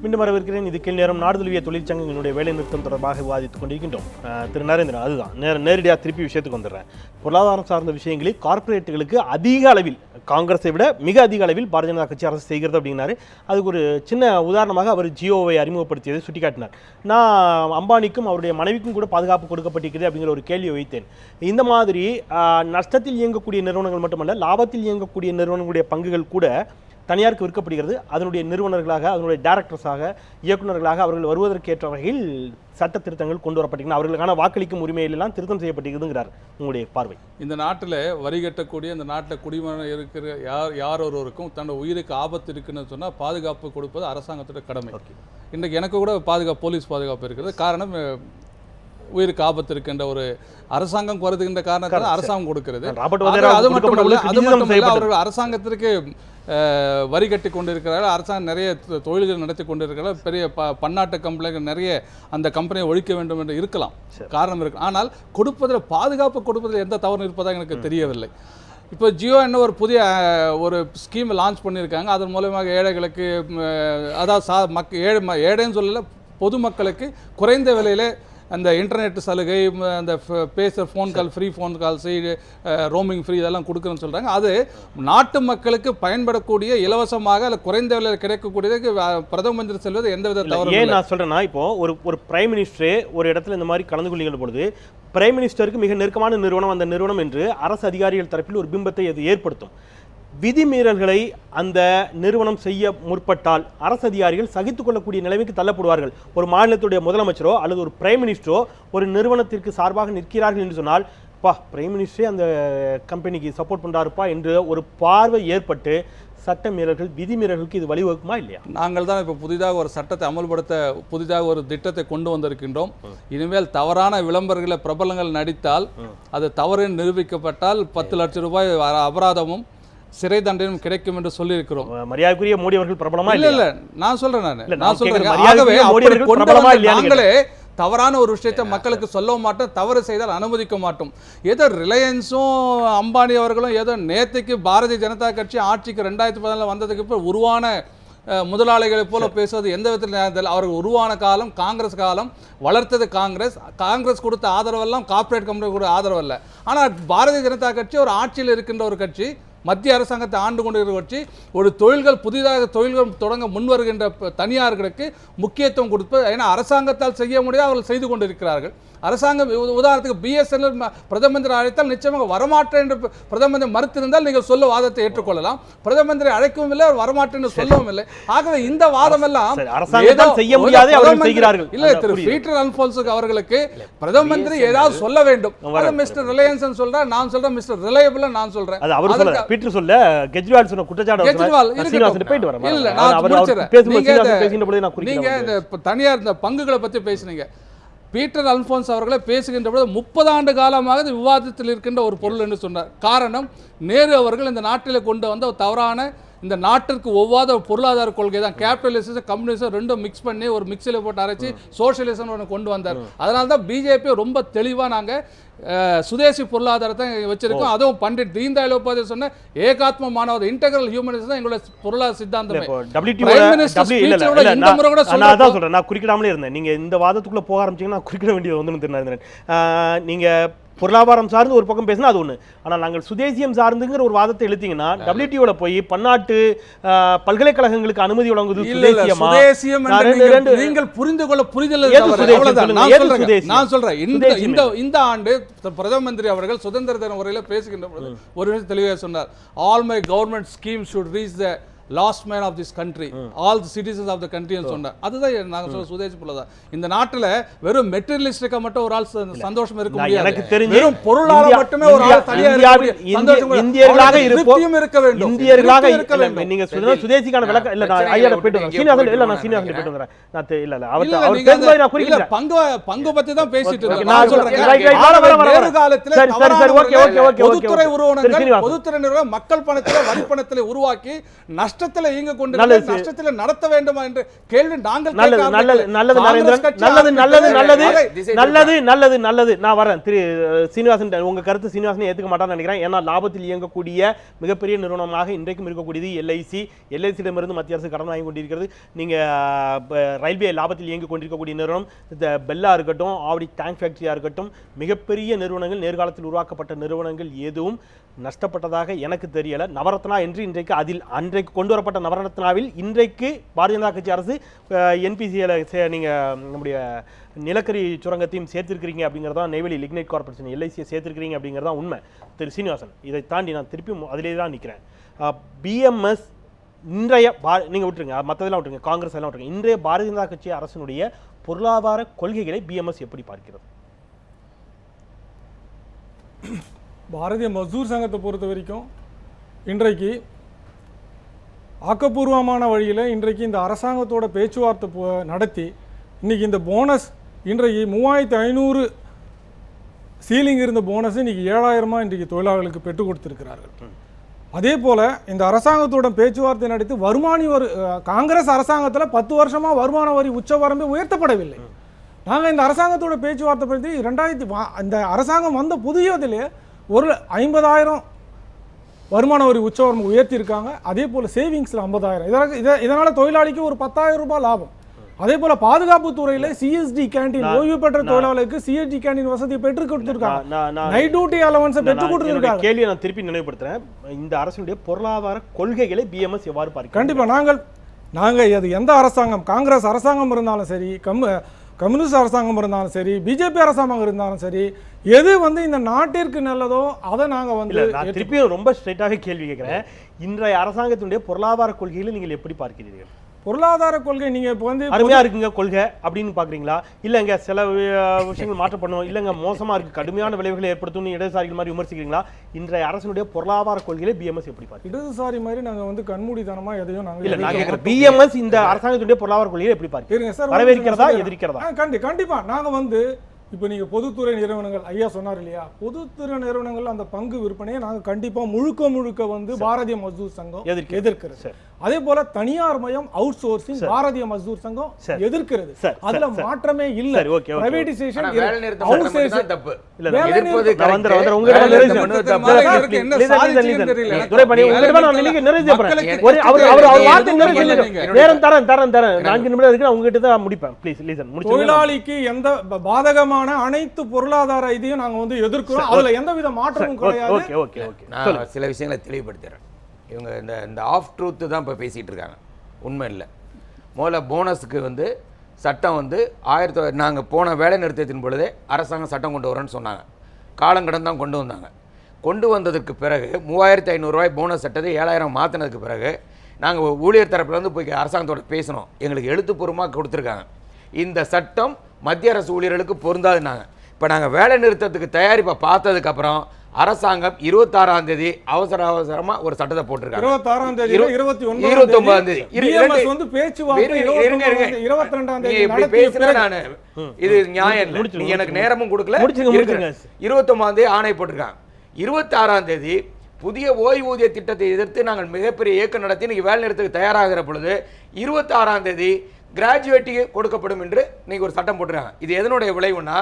மீண்டும் வரவிருக்கிறேன். இது கேள்வி நேரம். நாடு தழுவிய தொழிற்சங்கங்களுடைய வேலை நிறுத்தம் தொடர்பாக விவாதித்துக் கொண்டிருக்கின்றோம். திரு நரேந்திரன், அதுதான் நேரடியாக திருப்பி விஷயத்துக்கு வந்துடுறேன். பொருளாதாரம் சார்ந்த விஷயங்களில் கார்ப்பரேட்டுகளுக்கு அதிக அளவில், காங்கிரஸை விட மிக அதிக அளவில் பாரதிய ஜனதா கட்சி அரசு செய்கிறது அப்படின்னாரு. அதுக்கு ஒரு சின்ன உதாரணமாக அவர் ஜியோவை அறிமுகப்படுத்தியதை சுட்டிக்காட்டினார். நான் அம்பானிக்கும் அவருடைய மனைவிக்கும் கூட பாதுகாப்பு கொடுக்கப்பட்டிருக்கிறது அப்படிங்கிற ஒரு கேள்வியை வைத்தேன். இந்த மாதிரி நஷ்டத்தில் இயங்கக்கூடிய நிறுவனங்கள் மட்டுமல்ல, லாபத்தில் இயங்கக்கூடிய நிறுவனங்களுடைய பங்குகள் கூட தனியாருக்கு விற்கப்படுகிறது. அதனுடைய நிறுவனர்களாக, அதனுடைய டைரக்டர்ஸாக, இயக்குநர்களாக அவர்கள் வருவதற்கேற்ற வகையில் சட்ட திருத்தங்கள் கொண்டு வரப்பட்டிருக்கின்றன. அவர்களுக்கான வாக்களிக்கும் உரிமையிலெல்லாம் திருத்தம் செய்யப்பட்டிருக்குதுங்கிறார். உங்களுடைய பார்வை? இந்த நாட்டில் வரி கட்டக்கூடிய, இந்த நாட்டில் குடிமகன் இருக்கிற யார் ஒருவருக்கும் தன்னோட உயிருக்கு ஆபத்து இருக்குன்னு சொன்னால் பாதுகாப்பு கொடுப்பது அரசாங்கத்தோட கடமை. இன்றைக்கு எனக்கு கூட போலீஸ் பாதுகாப்பு இருக்கிறது. காரணம், உயிருக்கு ஆபத்து இருக்கின்ற ஒரு அரசாங்கம் வருதுகின்ற காரணத்தால் அரசாங்கம் கொடுக்கிறது. அது மட்டுமல்ல, அவர்கள் அரசாங்கத்திற்கு வரி கட்டி கொண்டிருக்கிறார்கள். அரசாங்கம் நிறைய தொழில்கள் நடத்தி கொண்டிருக்கிறார்கள். பெரிய பன்னாட்டு கம்பெனிகள் நிறைய அந்த கம்பெனியை ஒழிக்க வேண்டும் என்று இருக்கலாம், காரணம் இருக்கு. ஆனால் கொடுப்பதில், பாதுகாப்பு கொடுப்பதில் எந்த தவறு இருப்பதாக எனக்கு தெரியவில்லை. இப்போ ஜியோ என்ன ஒரு புதிய ஒரு ஸ்கீம் லான்ச் பண்ணியிருக்காங்க. அதன் மூலமாக ஏழைகளுக்கு, அதாவது ஏழைன்னு சொல்லல, பொதுமக்களுக்கு குறைந்த விலையில் அந்த இன்டர்நெட் சலுகை, அந்த பேசுகிற phone call, free phone calls, roaming free, இதெல்லாம் கொடுக்குறேன்னு சொல்கிறாங்க. அது நாட்டு மக்களுக்கு பயன்படக்கூடிய, இலவசமாக அல்ல குறைந்த விலையில் கிடைக்கக்கூடியதுக்கு பிரதம மந்திரி செல்வது எந்த வித தவறு. ஏன் நான் சொல்கிறேன்னா, இப்போ ஒரு பிரைம் மினிஸ்டரே ஒரு இடத்துல இந்த மாதிரி கலந்து கொள்கின்ற பொழுது பிரைம் மினிஸ்டருக்கு மிக நெருக்கமான நிறுவனம் அந்த நிறுவனம் என்று அரசு அதிகாரிகள் தரப்பில் ஒரு பிம்பத்தை அது ஏற்படுத்தும். விதிமீறல்களை அந்த நிறுவனம் செய்ய முற்பட்டால் அரசு அதிகாரிகள் சகித்துக் கொள்ளக்கூடிய நிலைமைக்கு தள்ளப்படுவார்கள். ஒரு மாநிலத்துடைய முதலமைச்சரோ அல்லது ஒரு பிரைம் மினிஸ்டரோ ஒரு நிறுவனத்திற்கு சார்பாக நிற்கிறார்கள் என்று சொன்னால், பிரைம் மினிஸ்டரே அந்த கம்பெனிக்கு சப்போர்ட் பண்ணுறாருப்பா என்று ஒரு பார்வை ஏற்பட்டு சட்ட மீறல்கள், விதிமீறல்களுக்கு இது வழிவகுக்குமா இல்லையா? நாங்கள் தான் இப்போ புதிதாக ஒரு சட்டத்தை அமல்படுத்த புதிதாக ஒரு திட்டத்தை கொண்டு வந்திருக்கின்றோம். இனிமேல் தவறான விளம்பரங்களை பிரபலங்கள் நடித்தால், அது தவறு நிரூபிக்கப்பட்டால் 10 லட்சம் ரூபாய் அபராதமும் சிறை தண்டனையும் கிடைக்கும் என்று சொல்லியிருக்கிறோம். மரியாதைக்குரிய மோடி அவர்கள் பிரபலமா? இல்ல, நான் சொல்றேன், நாங்களே தவறான ஒரு விஷயத்தை மக்களுக்கு சொல்லவும் மாட்டோம், தவறு செய்தால் அனுமதிக்க மாட்டோம். ஏதோ ரிலையன்ஸும் அம்பானி அவர்களும் ஏதோ நேற்றுக்கு பாரதிய ஜனதா கட்சி ஆட்சிக்கு 2014 வந்ததுக்கு இப்போ உருவான முதலாளிகளை போல பேசுவது எந்த விதத்தில்? அவர்கள் உருவான காலம் காங்கிரஸ் காலம், வளர்த்தது காங்கிரஸ் கொடுத்த ஆதரவெல்லாம் கார்ப்பரேட் கம்பெனி கொடுத்த ஆதரவல்ல. ஆனால் பாரதிய ஜனதா கட்சி ஒரு ஆட்சியில் இருக்கின்ற ஒரு கட்சி, மத்திய அரசாங்கத்தை ஆண்டு கொண்டிருக்கிற கட்சி, ஒரு புதிதாக தொழில்கள் தொடங்க முன்வருகின்ற தனியார்களுக்கு முக்கியத்துவம் கொடுப்பது. ஏன்னா அரசாங்கத்தால் செய்ய முடியாது, அவர்கள் செய்து கொண்டிருக்கிறார்கள். அரசாங்கம் உதாரணத்துக்கு பிஎஸ்என்எல் பிரதம மந்திரி அழைத்தால் நிச்சயமாக வரமாட்டேன் என்று பிரதம மந்திரி மறுத்திருந்தால் நீங்கள் சொல்ல வாதத்தை ஏற்றுக்கொள்ளலாம். பிரதம மந்திரி அழைக்கவும் இல்லை, வரமாட்டேன் என்று சொல்லவும் இல்லை. ஆகவே இந்த வாதம் எல்லாம் செய்ய முடியாது, அவர்கள் செய்கிறார்கள். இல்ல, திரு பீட்டர் அல்போன்ஸ் அவர்களுக்கு பிரதம மந்திரி ஏதாவது சொல்ல வேண்டும். மிஸ்டர் ரிலையன்ஸ் சொல்றேன், நான் சொல்றேன் மிஸ்டர் ரிலையபிள், நான் சொல்றேன். அது அவர் சொல்ல, பீட்டர் சொல்ல, கெஜ்ரிவால் சொன்ன குற்றச்சாட்டு போயிட்டு வரேன். இல்ல, நான் முடிச்சிடுறேன். நீங்க இந்த தனியார் இந்த பங்குகளை பத்தி பேசுனீங்க. பீட்டர் அல்போன்ஸ் அவர்களை பேசுகின்ற பொழுது 30 ஆண்டு காலமாக விவாதத்தில் இருக்கின்ற ஒரு பொருள் என்று சொன்னார். காரணம், நேரு அவர்கள் இந்த நாட்டில் கொண்டு வந்த ஒரு தவறான, இந்த நாட்டிற்கு ஒவ்வாத பொருளாதார கொள்கை தான். கேபிட்டலிசம் கம்யூனிசம் ரெண்டும் மிக்ஸ் பண்ணி ஒரு மிக்சியில் போட்டு அரைச்சி சோசியலிசம் ஒன்று கொண்டு வந்தார். அதனால தான் பிஜேபி ரொம்ப தெளிவாக நாங்கள் சுதேசி பொருளாதாரத்தை வச்சிருக்கோம். அதுவும் பண்டிட் தீன் தயாள் உபாத்யாயா சொன்ன ஏகாத்ம மானவ இன்டெகிரல் ஹியூமனிசம் தான் எங்களோட பொருளாதார சித்தாந்தமே. நான் குறிக்கிடாமலே இருந்தேன். நீங்க இந்த வாதத்துக்குள்ள போக ஆரம்பிச்சீங்கன்னா நான் குறிக்கிட வேண்டியது வந்து தெரியாது. நீங்க பொருளாதாரம் சார்ந்து ஒரு பக்கம் பேசினா அது ஒன்று, ஆனால் நாங்கள் சுதேசியம் சார்ந்துங்கிற ஒரு வாதத்தை எழுத்தீங்கன்னா WTOல போய் பன்னாட்டு பல்கலைக்கழகங்களுக்கு அனுமதி வழங்குவது நீங்கள் புரிந்து கொள்ள புரிதல். நான் சொல்றேன், இந்த ஆண்டு பிரதம மந்திரி அவர்கள் சுதந்திர தின உரையில் பேசுகின்ற பொழுது ஒரு விஷயம் தெளிவாக சொன்னார். All my government scheme should reach the last man of this country, all the citizens of the country சொன்னார். அதுதான் நாங்கள் சொல்ல சுதேசி பொருளாதாரம். இந்த நாட்டில் வெறும் மெட்டீரியலிஸ்டிக்கா மட்டும் ஒரு ஆள் சந்தோஷம் இருக்க முடியாது. எனக்கு தெரிஞ்சு வெறும் பொருளாதாரம் மட்டுமே ஒரு ஆள் இந்தியர்களாக இருக்க வேண்டும். இந்தியர்களாக இருக்க வேண்டும். நீங்க சொல்றது சுதேசிக்கான விளக்கம் இல்ல. நான் ஐயா போயிட்டு சீனிவாசன் இல்ல, நான் சீனிவாசன் போயிட்டு வரேன். நான் இல்ல அவர் பேசும்போது நான் குறிக்கிறேன். பங்கு பத்தி தான் பேசிட்டு இருக்கேன். நான் சொல்றேன், நேரு காலத்துல பொதுத்துறை நிறுவனங்கள், பொதுத்துறை நிறுவனம் மக்கள் பணத்திலே வரி பணத்திலே உருவாக்கி நஷ்டத்தில் இயங்க கொண்டு நஷ்டத்தில் நடத்த வேண்டுமா என்று கேள்வி நாங்கள். நல்லது. நான் வரேன் திரு சீனிவாசன். உங்க கருத்து சீனிவாசன் ஏத்துக்க மாட்டான்னு நினைக்கிறேன். ஏன்னா லாபத்தில் இயங்கக்கூடிய மிகப்பெரிய நிறுவனமாக இன்றைக்கும் இருக்கக்கூடியது எல்ஐசி. எல்ஐசியிடமிருந்து மத்திய அரசு கடன் வாங்கி கொண்டிருக்கிறது. நீங்க ரயில்வே லாபத்தில் இயங்கி கொண்டிருக்கக்கூடிய நிறுவனம் பெல்லா இருக்கட்டும், ஆவடி டேங்க் ஃபேக்டரியா இருக்கட்டும், மிகப்பெரிய நிறுவனங்கள், நேர்காலத்தில் உருவாக்கப்பட்ட நிறுவனங்கள் எதுவும் நஷ்டப்பட்டதாக எனக்கு தெரியல. நவரத்னா என்று இன்றைக்கு அதில் அன்றைக்கு கொண்டு வரப்பட்ட நவரத்னாவில் இன்றைக்கு பாரதிய ஜனதா கட்சி அரசு என்பிசியில் நீங்கள் நம்முடைய நிலக்கரி சுரங்கத்தையும் சேர்த்திருக்கிறீங்க அப்படிங்கிறதா, நெய்வேலி லிக்னைட் கார்பரேஷன் எல்ஐசியை சேர்த்திருக்கிறீங்க அப்படிங்கிறதா உண்மை. திரு சீனிவாசன், இதை தாண்டி நான் திருப்பி அதிலே தான் நிற்கிறேன். பிஎம்எஸ் இன்றைய நீங்க விட்டுருங்க, மற்றதெல்லாம் விட்டுருங்க, காங்கிரஸ் எல்லாம் விட்டுருங்க, இன்றைய பாரதிய ஜனதா கட்சி அரசினுடைய பொருளாதார கொள்கைகளை பிஎம்எஸ் எப்படி பார்க்கிறது? பாரதிய மஸ்தூர் சங்கத்தை பொறுத்த வரைக்கும் இன்றைக்கு ஆக்கப்பூர்வமான வழியில் இன்றைக்கு இந்த அரசாங்கத்தோட பேச்சுவார்த்தை நடத்தி இன்றைக்கி இந்த போனஸ் இன்றைக்கு 3500 சீலிங் இருந்த போனஸ் இன்றைக்கி 7000 இன்றைக்கு தொழிலாளர்களுக்கு பெற்றுக் கொடுத்திருக்கிறார்கள். அதே போல் இந்த அரசாங்கத்தோட பேச்சுவார்த்தை நடத்தி காங்கிரஸ் அரசாங்கத்தில் 10 வருஷமாக வருமான வரி உச்சவரம்பு உயர்த்தப்படவில்லை. நாங்கள் இந்த அரசாங்கத்தோட பேச்சுவார்த்தை பற்றி இந்த அரசாங்கம் வந்த புதியதிலே 50,000 வருமான வரி உச்சவரம்பு உயர்த்தியிருக்காங்க. அதே போல் சேவிங்ஸில் 50,000. இதனால் தொழிலாளிக்கு ஒரு 10,000 ரூபாய் லாபம். அதே போல பாதுகாப்பு துறையில சிஎஸ்டி கேண்டீன், ஓய்வு பெற்ற தொழிலாளருக்கு சிஎஸ்டி கேண்டீன் வசதியை பெற்றுக் கொடுத்திருக்காங்க. நைட் டியூட்டி அலவன்ஸை பெற்றுக் கொடுத்திருக்காங்க. கேள்வியை நான் திருப்பி நினைவுபடுத்துறேன். இந்த அரசுடைய பொருளாதார கொள்கைகளை பிஎம்எஸ் எவ்வாறு பார்க்க? கண்டிப்பா நாங்கள் அது எந்த அரசாங்கம், காங்கிரஸ் அரசாங்கம் இருந்தாலும் சரி, கம்யூனிஸ்ட் அரசாங்கம் இருந்தாலும் சரி, பிஜேபி அரசாங்கம் இருந்தாலும் சரி, எது இந்த நாட்டிற்கு நல்லதோ அதை நாங்கள் திருப்பியும் ரொம்ப ஸ்ட்ரைட்டாக கேள்வி கேட்கிறேன். இன்றைய அரசாங்கத்தினுடைய பொருளாதார கொள்கைகளை நீங்கள் எப்படி பார்க்கிறீர்கள்? பொருளாதார கொள்கை நீங்க இப்போ அருமையா இருக்குங்க கொள்கை அப்படின்னு பாக்குறீங்களா? இல்லங்க சில விஷயங்கள் மாற்ற பண்ணுவோம், இல்லங்க மோசமா இருக்கு, கடுமையான விளைவுகளை ஏற்படுத்தும் இடதுசாரிகள் மாதிரி விமர்சிக்கிறீங்களா? இன்றைய அரசுடைய பொருளாதார கொள்கையை பிஎம்எஸ் எப்படி பார்க்கிறீங்க? இடதுசாரி மாதிரி நாங்க கண்மூடித்தனமா எதையும் நாங்க இல்ல, நான் கேக்குறேன் பிஎம்எஸ் இந்த அரசாங்கத்துடைய பொருளாதார கொள்கையை எப்படி பார்க்கிறீங்க? வரவேற்கிறதா எதிர்க்கிறதா? கண்டிப்பா நாங்க இப்போ நீங்கள் பொதுத்துறை நிறுவனங்கள் ஐயா சொன்னார் இல்லையா, பொதுத்துறை நிறுவனங்கள் அந்த பங்கு விற்பனையை நாங்கள் கண்டிப்பாக முழுக்க பாரதிய மஸ்தூர் சங்கம் எதிர்க்கிறது. அதே போல தனியார் மயம் அவுட் சோர்சிங் பாரதிய மஸ்தூர் சங்கம் எதிர்க்கிறது. அதுல மாற்றமே இல்ல. பிரைவேடைசேஷன் தொழிலாளிக்கு எந்த பாதகமான அனைத்து பொருளாதார இதையும் நாங்க எதிர்க்கிறோம். அதுல எந்தவித மாற்றமும் கிடையாது. சில விஷயங்களை தெளிவுபடுத்துறேன். இவங்க இந்த ஆஃப் ட்ரூத்து தான் இப்போ பேசிகிட்டு இருக்காங்க, உண்மை இல்லை. முதல்ல போனஸுக்கு சட்டம் நாங்கள் போன வேலை நிறுத்தத்தின் பொழுதே அரசாங்கம் சட்டம் கொண்டு வரோன்னு சொன்னாங்க. காலங்கடன் தான் கொண்டு வந்தாங்க. கொண்டு வந்ததுக்கு பிறகு 3500 ரூபாய் போனஸ் சட்டத்தை 7000 மாற்றினதுக்கு பிறகு நாங்கள் ஊழியர் தரப்புலேருந்து போய் அரசாங்கத்தோட பேசணும். எங்களுக்கு எழுத்துப்பூர்வமாக கொடுத்துருக்காங்க. இந்த சட்டம் மத்திய அரசு ஊழியர்களுக்கு பொருந்தாதுன்னாங்க. இப்போ நாங்கள் வேலை நிறுத்தத்துக்கு தயாரிப்பை பார்த்ததுக்கப்புறம் அரசாங்கம் 26ஆம் தேதி அவசரமாக ஒரு சட்டத்தை போட்டிருக்காங்க. 26ஆம் தேதி 29ஆம் தேதி இது நியாயம் இல்லை. நீங்க எனக்கு நேரமும் கொடுக்கல. 29ஆம் தேதி ஆணை போட்டிருக்காங்க. 26ஆம் தேதி புதிய ஓய்வூதிய திட்டத்தை எதிர்த்து நாங்கள் மிகப்பெரிய இயக்கம் நடத்தி இன்னைக்கு வேலை நிறுத்தத்துக்கு தயாராகிற பொழுது 26ஆம் தேதி கிராஜுவேட்டுக்கு கொடுக்கப்படும் என்று இன்னைக்கு ஒரு சட்டம் போட்டிருக்காங்க. இது எதனுடைய விளைவுனா,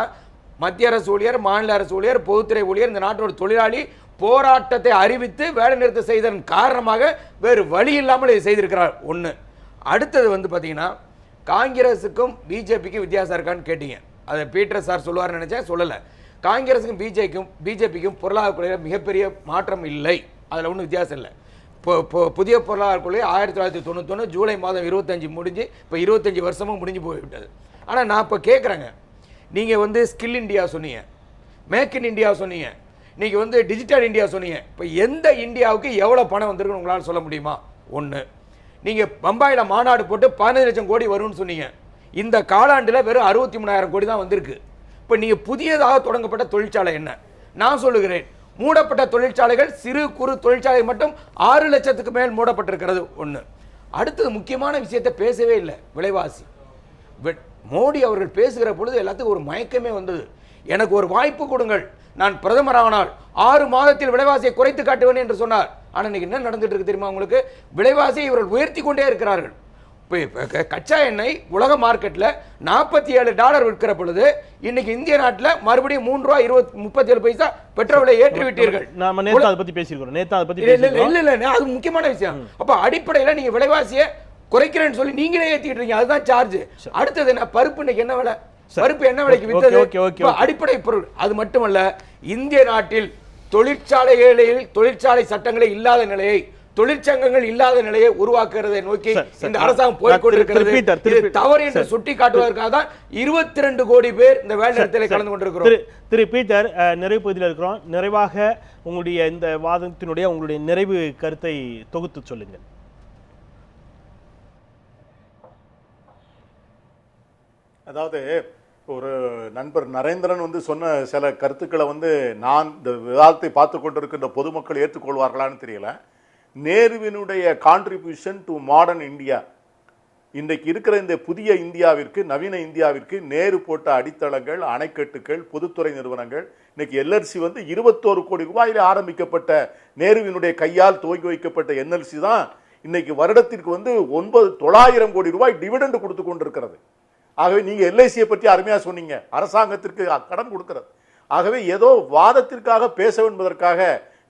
மத்திய அரசு ஊழியர், மாநில அரசு ஊழியர், பொதுத்துறை ஊழியர், இந்த நாட்டோட தொழிலாளி போராட்டத்தை அறிவித்து வேலை நிறுத்தம் செய்ததன் காரணமாக வேறு வழி இல்லாமல் இதை செய்திருக்கிறார். ஒன்று. அடுத்தது பார்த்தீங்கன்னா, காங்கிரஸுக்கும் பிஜேபிக்கும் வித்தியாசம் இருக்கான்னு கேட்டீங்க. அதை பீட்டர் சார் சொல்லுவார்னு நினைச்சேன், சொல்லலை. காங்கிரஸுக்கும் பிஜேபிக்கும் பொருளாதார கொள்கையில் மிகப்பெரிய மாற்றம் இல்லை. அதில் ஒன்றும் வித்தியாசம் இல்லை. புதிய பொருளாதார கொள்கை 1991 ஜூலை மாதம் 25 முடிஞ்சு இப்போ 25 வருஷமும் முடிஞ்சு போய்விட்டது. ஆனால் நான் இப்போ கேட்குறேங்க, நீங்கள் ஸ்கில் இந்தியா சொன்னீங்க, மேக் இன் இந்தியா சொன்னீங்க, நீங்கள் டிஜிட்டல் இந்தியா சொன்னீங்க. இப்போ எந்த இந்தியாவுக்கு எவ்வளோ பணம் வந்திருக்குன்னு உங்களால் சொல்ல முடியுமா? ஒன்று. நீங்கள் பம்பாயில் மாநாடு போட்டு 15 லட்சம் கோடி வரும்னு சொன்னீங்க. இந்த காலாண்டில் வெறும் 63,000 கோடி தான் வந்திருக்கு. இப்போ நீங்கள் புதியதாக தொடங்கப்பட்ட தொழிற்சாலை என்ன? நான் சொல்லுகிறேன், மூடப்பட்ட தொழிற்சாலைகள் சிறு குறு தொழிற்சாலை மட்டும் 6 லட்சத்துக்கு மேல் மூடப்பட்டிருக்கிறது. ஒன்று. அடுத்தது முக்கியமான விஷயத்தை பேசவே இல்லை, விலைவாசி. மோடி அவர்கள் பேசுகிற பொழுது எல்லாத்துக்கும் ஒரு மயக்கமே வந்தது. எனக்கு ஒரு வாய்ப்பு கொடுங்கள், நான் பிரதமரானால் 6 மாதத்தில் விலைவாசியை குறைத்து காட்டுவேன் என்று சொன்னார். ஆனால் இன்னைக்கு என்ன நடந்துட்டு இருக்கு தெரியுமா உங்களுக்கு? விலைவாசியை இவர்கள் உயர்த்தி கொண்டே இருக்கிறார்கள். இப்போ கச்சா எண்ணெய் உலக மார்க்கெட்டில் $47 விற்கிற பொழுது இன்னைக்கு இந்திய நாட்டில் மறுபடியும் ₹3.37 பெட்ரோலை ஏற்றி விட்டீர்கள். இல்ல, அது முக்கியமான விஷயம். அப்ப அடிப்படையில் நீங்க விலைவாசியை குறைக்கிறேன்னு சொல்லி நீங்களே ஏத்திட்டு இருக்கீங்க, அதுதான் சார்ஜ். அடுத்தது என்ன? பருப்பு இன்னைக்கு என்ன விலை? பருப்பு என்ன விலைக்கு வித்தது? அடிப்படை பொருள். அது மட்டுமல்ல, இந்திய நாட்டில் தொழிற்சாலை சட்டங்களே இல்லாத நிலையை, தொழிற்சங்கங்கள் இல்லாத நிலையை உருவாக்குறதை நோக்கி இந்த அரசாங்கம் போய்கொண்டிருக்கிறது. தவறு என்று சுட்டி காட்டுவதற்காக தான் 22 கோடி பேர் இந்த வேலை நிறுத்தத்தில் கலந்து கொண்டிருக்கிறோம். திரு பீட்டர், நிறைவு பகுதியில் இருக்கிறோம். நிறைவாக உங்களுடைய இந்த வாதத்தினுடைய உங்களுடைய நிறைவு கருத்தை தொகுத்து சொல்லுங்கள். அதாவது ஒரு நண்பர் நரேந்திரன் வந்து சொன்ன சில கருத்துக்களை வந்து நான் இந்த விவாதத்தை பார்த்து கொண்டிருக்கின்ற பொதுமக்கள் ஏற்றுக்கொள்வார்களான்னு தெரியல. நேருவினுடைய கான்ட்ரிபியூஷன் டு மாடர்ன் இந்தியா, இன்றைக்கு இருக்கிற இந்த புதிய இந்தியாவிற்கு, நவீன இந்தியாவிற்கு நேரு போட்ட அடித்தளங்கள், அணைக்கட்டுகள், பொதுத்துறை நிறுவனங்கள், இன்னைக்கு எல்எல்சி வந்து 21 கோடி ரூபாயில் ஆரம்பிக்கப்பட்ட நேருவினுடைய கையால் துவக்கி வைக்கப்பட்ட என்எல்சி தான் இன்னைக்கு வருடத்திற்கு வந்து 900 கோடி ரூபாய் டிவிடெண்ட் கொடுத்து கொண்டிருக்கிறது. ஆகவே நீங்க எல்ஐசியை பற்றி அருமையா சொன்னீங்க, அரசாங்கத்திற்கு கடன் கொடுக்கிறது. ஆகவே ஏதோ வாதத்திற்காக பேச என்பதற்காக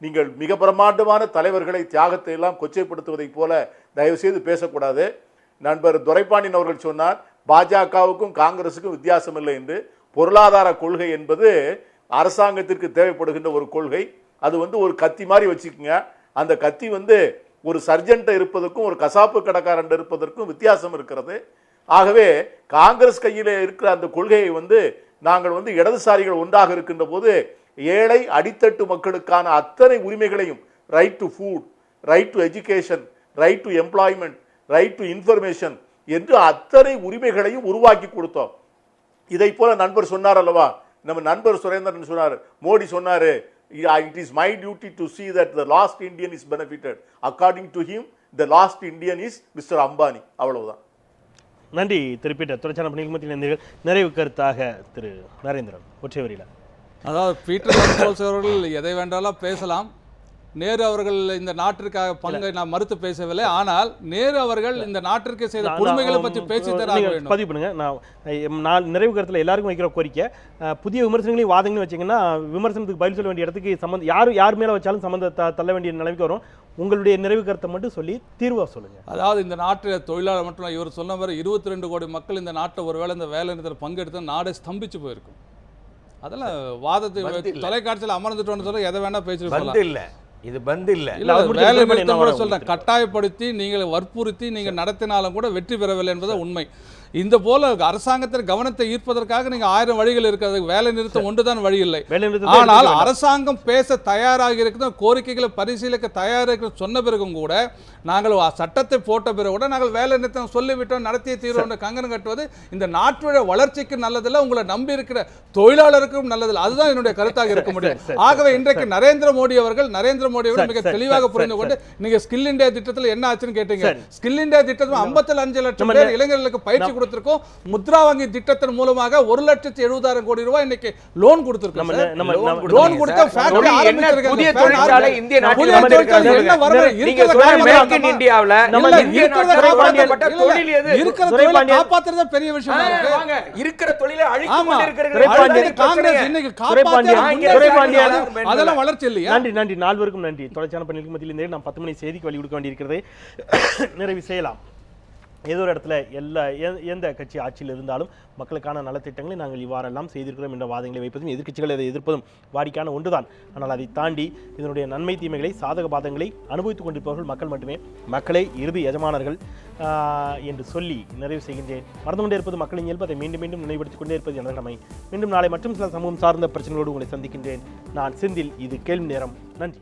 நீங்கள் மிக பிரமாண்டமான தலைவர்களை, தியாகத்தை எல்லாம் கொச்சைப்படுத்துவதை போல தயவு செய்து பேசக்கூடாது. நண்பர் துரைபாண்டியன் அவர்கள் சொன்னார் பாஜகவுக்கும் காங்கிரசுக்கும் வித்தியாசம் இல்லை என்று. பொருளாதார கொள்கை என்பது அரசாங்கத்திற்கு தேவைப்படுகின்ற ஒரு கொள்கை. அது வந்து ஒரு கத்தி மாதிரி வச்சுக்கோங்க. அந்த கத்தி வந்து ஒரு சர்ஜன்ட்ட இருப்பதற்கும் ஒரு கசாப்பு கடைக்காரன் இருப்பதற்கும் வித்தியாசம் இருக்கிறது. ஆகவே காங்கிரஸ் கையில் இருக்கிற அந்த கொள்கையை வந்து நாங்கள் வந்து இடதுசாரிகள் ஒன்றாக இருக்கின்ற போது ஏழை அடித்தட்டு மக்களுக்கான அத்தனை உரிமைகளையும், right to food, right to education, right to employment, right to information என்று அத்தனை உரிமைகளையும் உருவாக்கி கொடுத்தோம். இதை போல நண்பர் சொன்னார் அல்லவா, நம்ம நண்பர் சுரேந்திரன் சொன்னார், மோடி சொன்னாரு, it is my duty to see that the last Indian is benefited. According to him, the last Indian is Mr. Ambani. அவ்வளவுதான். நன்றி திரு பீட்டர். தொடர்ச்சியான பணிகள் மத்தியில் நிறைவு கருத்தாக திரு நரேந்திரன் ஒற்றை வரியில. அதாவது பீட்டர் அல்போன்ஸ் அவர்கள் எதை வேண்டாலும் பேசலாம். நேரு அவர்கள் இந்த நாட்டிற்காக பங்கை நான் மறுத்து பேசவில்லை. ஆனால் நேரு அவர்கள் இந்த நாட்டிற்கு செய்த புதுமைகளை பற்றி பேசித்தான் ஆக வேண்டும். பதிவு பண்ணுங்க. நான் நிறைவு கருத்தில் எல்லாருக்கும் வைக்கிற கோரிக்கை, புதிய விமர்சனங்களையும் வாதங்களையும் வச்சிங்கன்னா விமர்சனத்துக்கு பதில் சொல்ல வேண்டிய இடத்துக்கு யார் மேலே வச்சாலும் சம்மந்த தள்ள வேண்டிய நிலைமைக்கு வரும். உங்களுடைய நிறைவு கருத்தை மட்டும் சொல்லி தீர்வாக சொல்லுங்க. அதாவது இந்த நாட்டில் தொழிலாளர் மட்டும் இவர் சொன்ன மாதிரி 22 கோடி மக்கள் இந்த நாட்டில் ஒருவேளை இந்த வேலை நிறுத்தத்தில் பங்கெடுத்து நாடே ஸ்தம்பிச்சு போயிருக்கும். அதெல்லாம் வாதத்தை தொலைக்காட்சியில் அமர்ந்துட்டோன்னு சொல்ல எதை வேணா பேசிட்டு சொல்லலாம். இல்லை இது பந்து இல்லை, வேலை நிறுத்தம் கூட சொல்றேன், கட்டாயப்படுத்தி நீங்கள் வற்புறுத்தி நீங்கள் நடத்தினாலும் கூட வெற்றி பெறவில்லை என்பது உண்மை. இந்த போல அரசாங்கத்தின் கவனத்தை ஈர்ப்பதற்காக நீங்க 1000 வழிகள் இருக்கிறது, வேலை நிறுத்தம் ஒன்றுதான் வழி இல்லை. ஆனால் அரசாங்கம் பேச தயாராக இருக்கிற, கோரிக்கைகளை பரிசீலிக்க தயாராக இருக்கிற சொன்ன பிறகும் கூட நாங்கள் சட்டத்தை போட்ட பிறகு கூட நாங்கள் வேலை நிறுத்தம் சொல்லிவிட்டோம், நடத்திய தீர்வு கங்கணம் கட்டுவது இந்த நாட்டுடைய வளர்ச்சிக்கு நல்லதில்லை, உங்களை நம்பி இருக்கிற தொழிலாளருக்கும் நல்லதில்லை. அதுதான் என்னுடைய கருத்தாக இருக்க முடியும். ஆகவே இன்றைக்கு நரேந்திர மோடி அவர்கள் மிக தெளிவாக புரிந்து கொண்டு, நீங்க ஸ்கில் இந்தியா திட்டத்தில் என்ன ஆச்சுன்னு கேட்டீங்க. ஸ்கில் இந்தியா திட்டத்தில் 55 லட்சம் பேர் இளைஞர்களுக்கு பயிற்சி கொடுத்திருக்கோம். முத்ரா வங்கி திட்டத்தின் மூலமாக 1,70,70,000 கோடி ரூபாய் இன்னைக்கு லோன் கொடுத்திருக்கோம். லோன் கொடுத்த ஃபேக்டரி ஆரம்பிச்சிருக்காங்க. புதிய தொழிற்சாலை இந்திய நாட்டில் என்ன வரணும் இருக்கிற இந்தியாவுல தொழில் எது இருக்கிற தொழிலை காப்பாத்துறது பெரிய விஷயம் இருக்கு. இருக்கிற தொழிலை அழித்து கொண்டிருக்கிறது காங்கிரஸ். இன்னைக்கு காப்பாத்துறது அதெல்லாம் வளர்ச்சி இல்லையா? நன்றி நால்வருக்கும் நன்றி. தொடர்ச்சியான பணிகளுக்கு மத்தியில் நாம் 10 மணி செய்திக்கு வழி கொடுக்க வேண்டியிருக்கிறது. நிறைவு செய்யலாம். ஏதோ ஒரு இடத்துல எந்த கட்சி ஆட்சியில் இருந்தாலும் மக்களுக்கான நலத்திட்டங்களை நாங்கள் இவ்வாறெல்லாம் செய்திருக்கிறோம் என்ற வாதங்களை வைப்பதும் எதிர்க்கட்சிகளை அதை எதிர்ப்பதும் வாடிக்கையான ஒன்றுதான். ஆனால் அதை தாண்டி இதனுடைய நன்மை தீமைகளை, சாதக பாதங்களை அனுபவித்துக் கொண்டிருப்பவர்கள் மக்கள் மட்டுமே. மக்களே இறுதி எஜமானர்கள் என்று சொல்லி நிறைவு செய்கின்றேன். மறந்து கொண்டே இருப்பது மக்களின் இயல்பு, அதை மீண்டும் மீண்டும் நினைவுபடுத்திக் கொண்டே இருப்பது எனது கடமை. மீண்டும் நாளை மற்றும் சில சமூகம் சார்ந்த பிரச்சனைகளோடு உங்களை சந்திக்கின்றேன். நான் செந்தில். இது கேள்வி நேரம். நன்றி.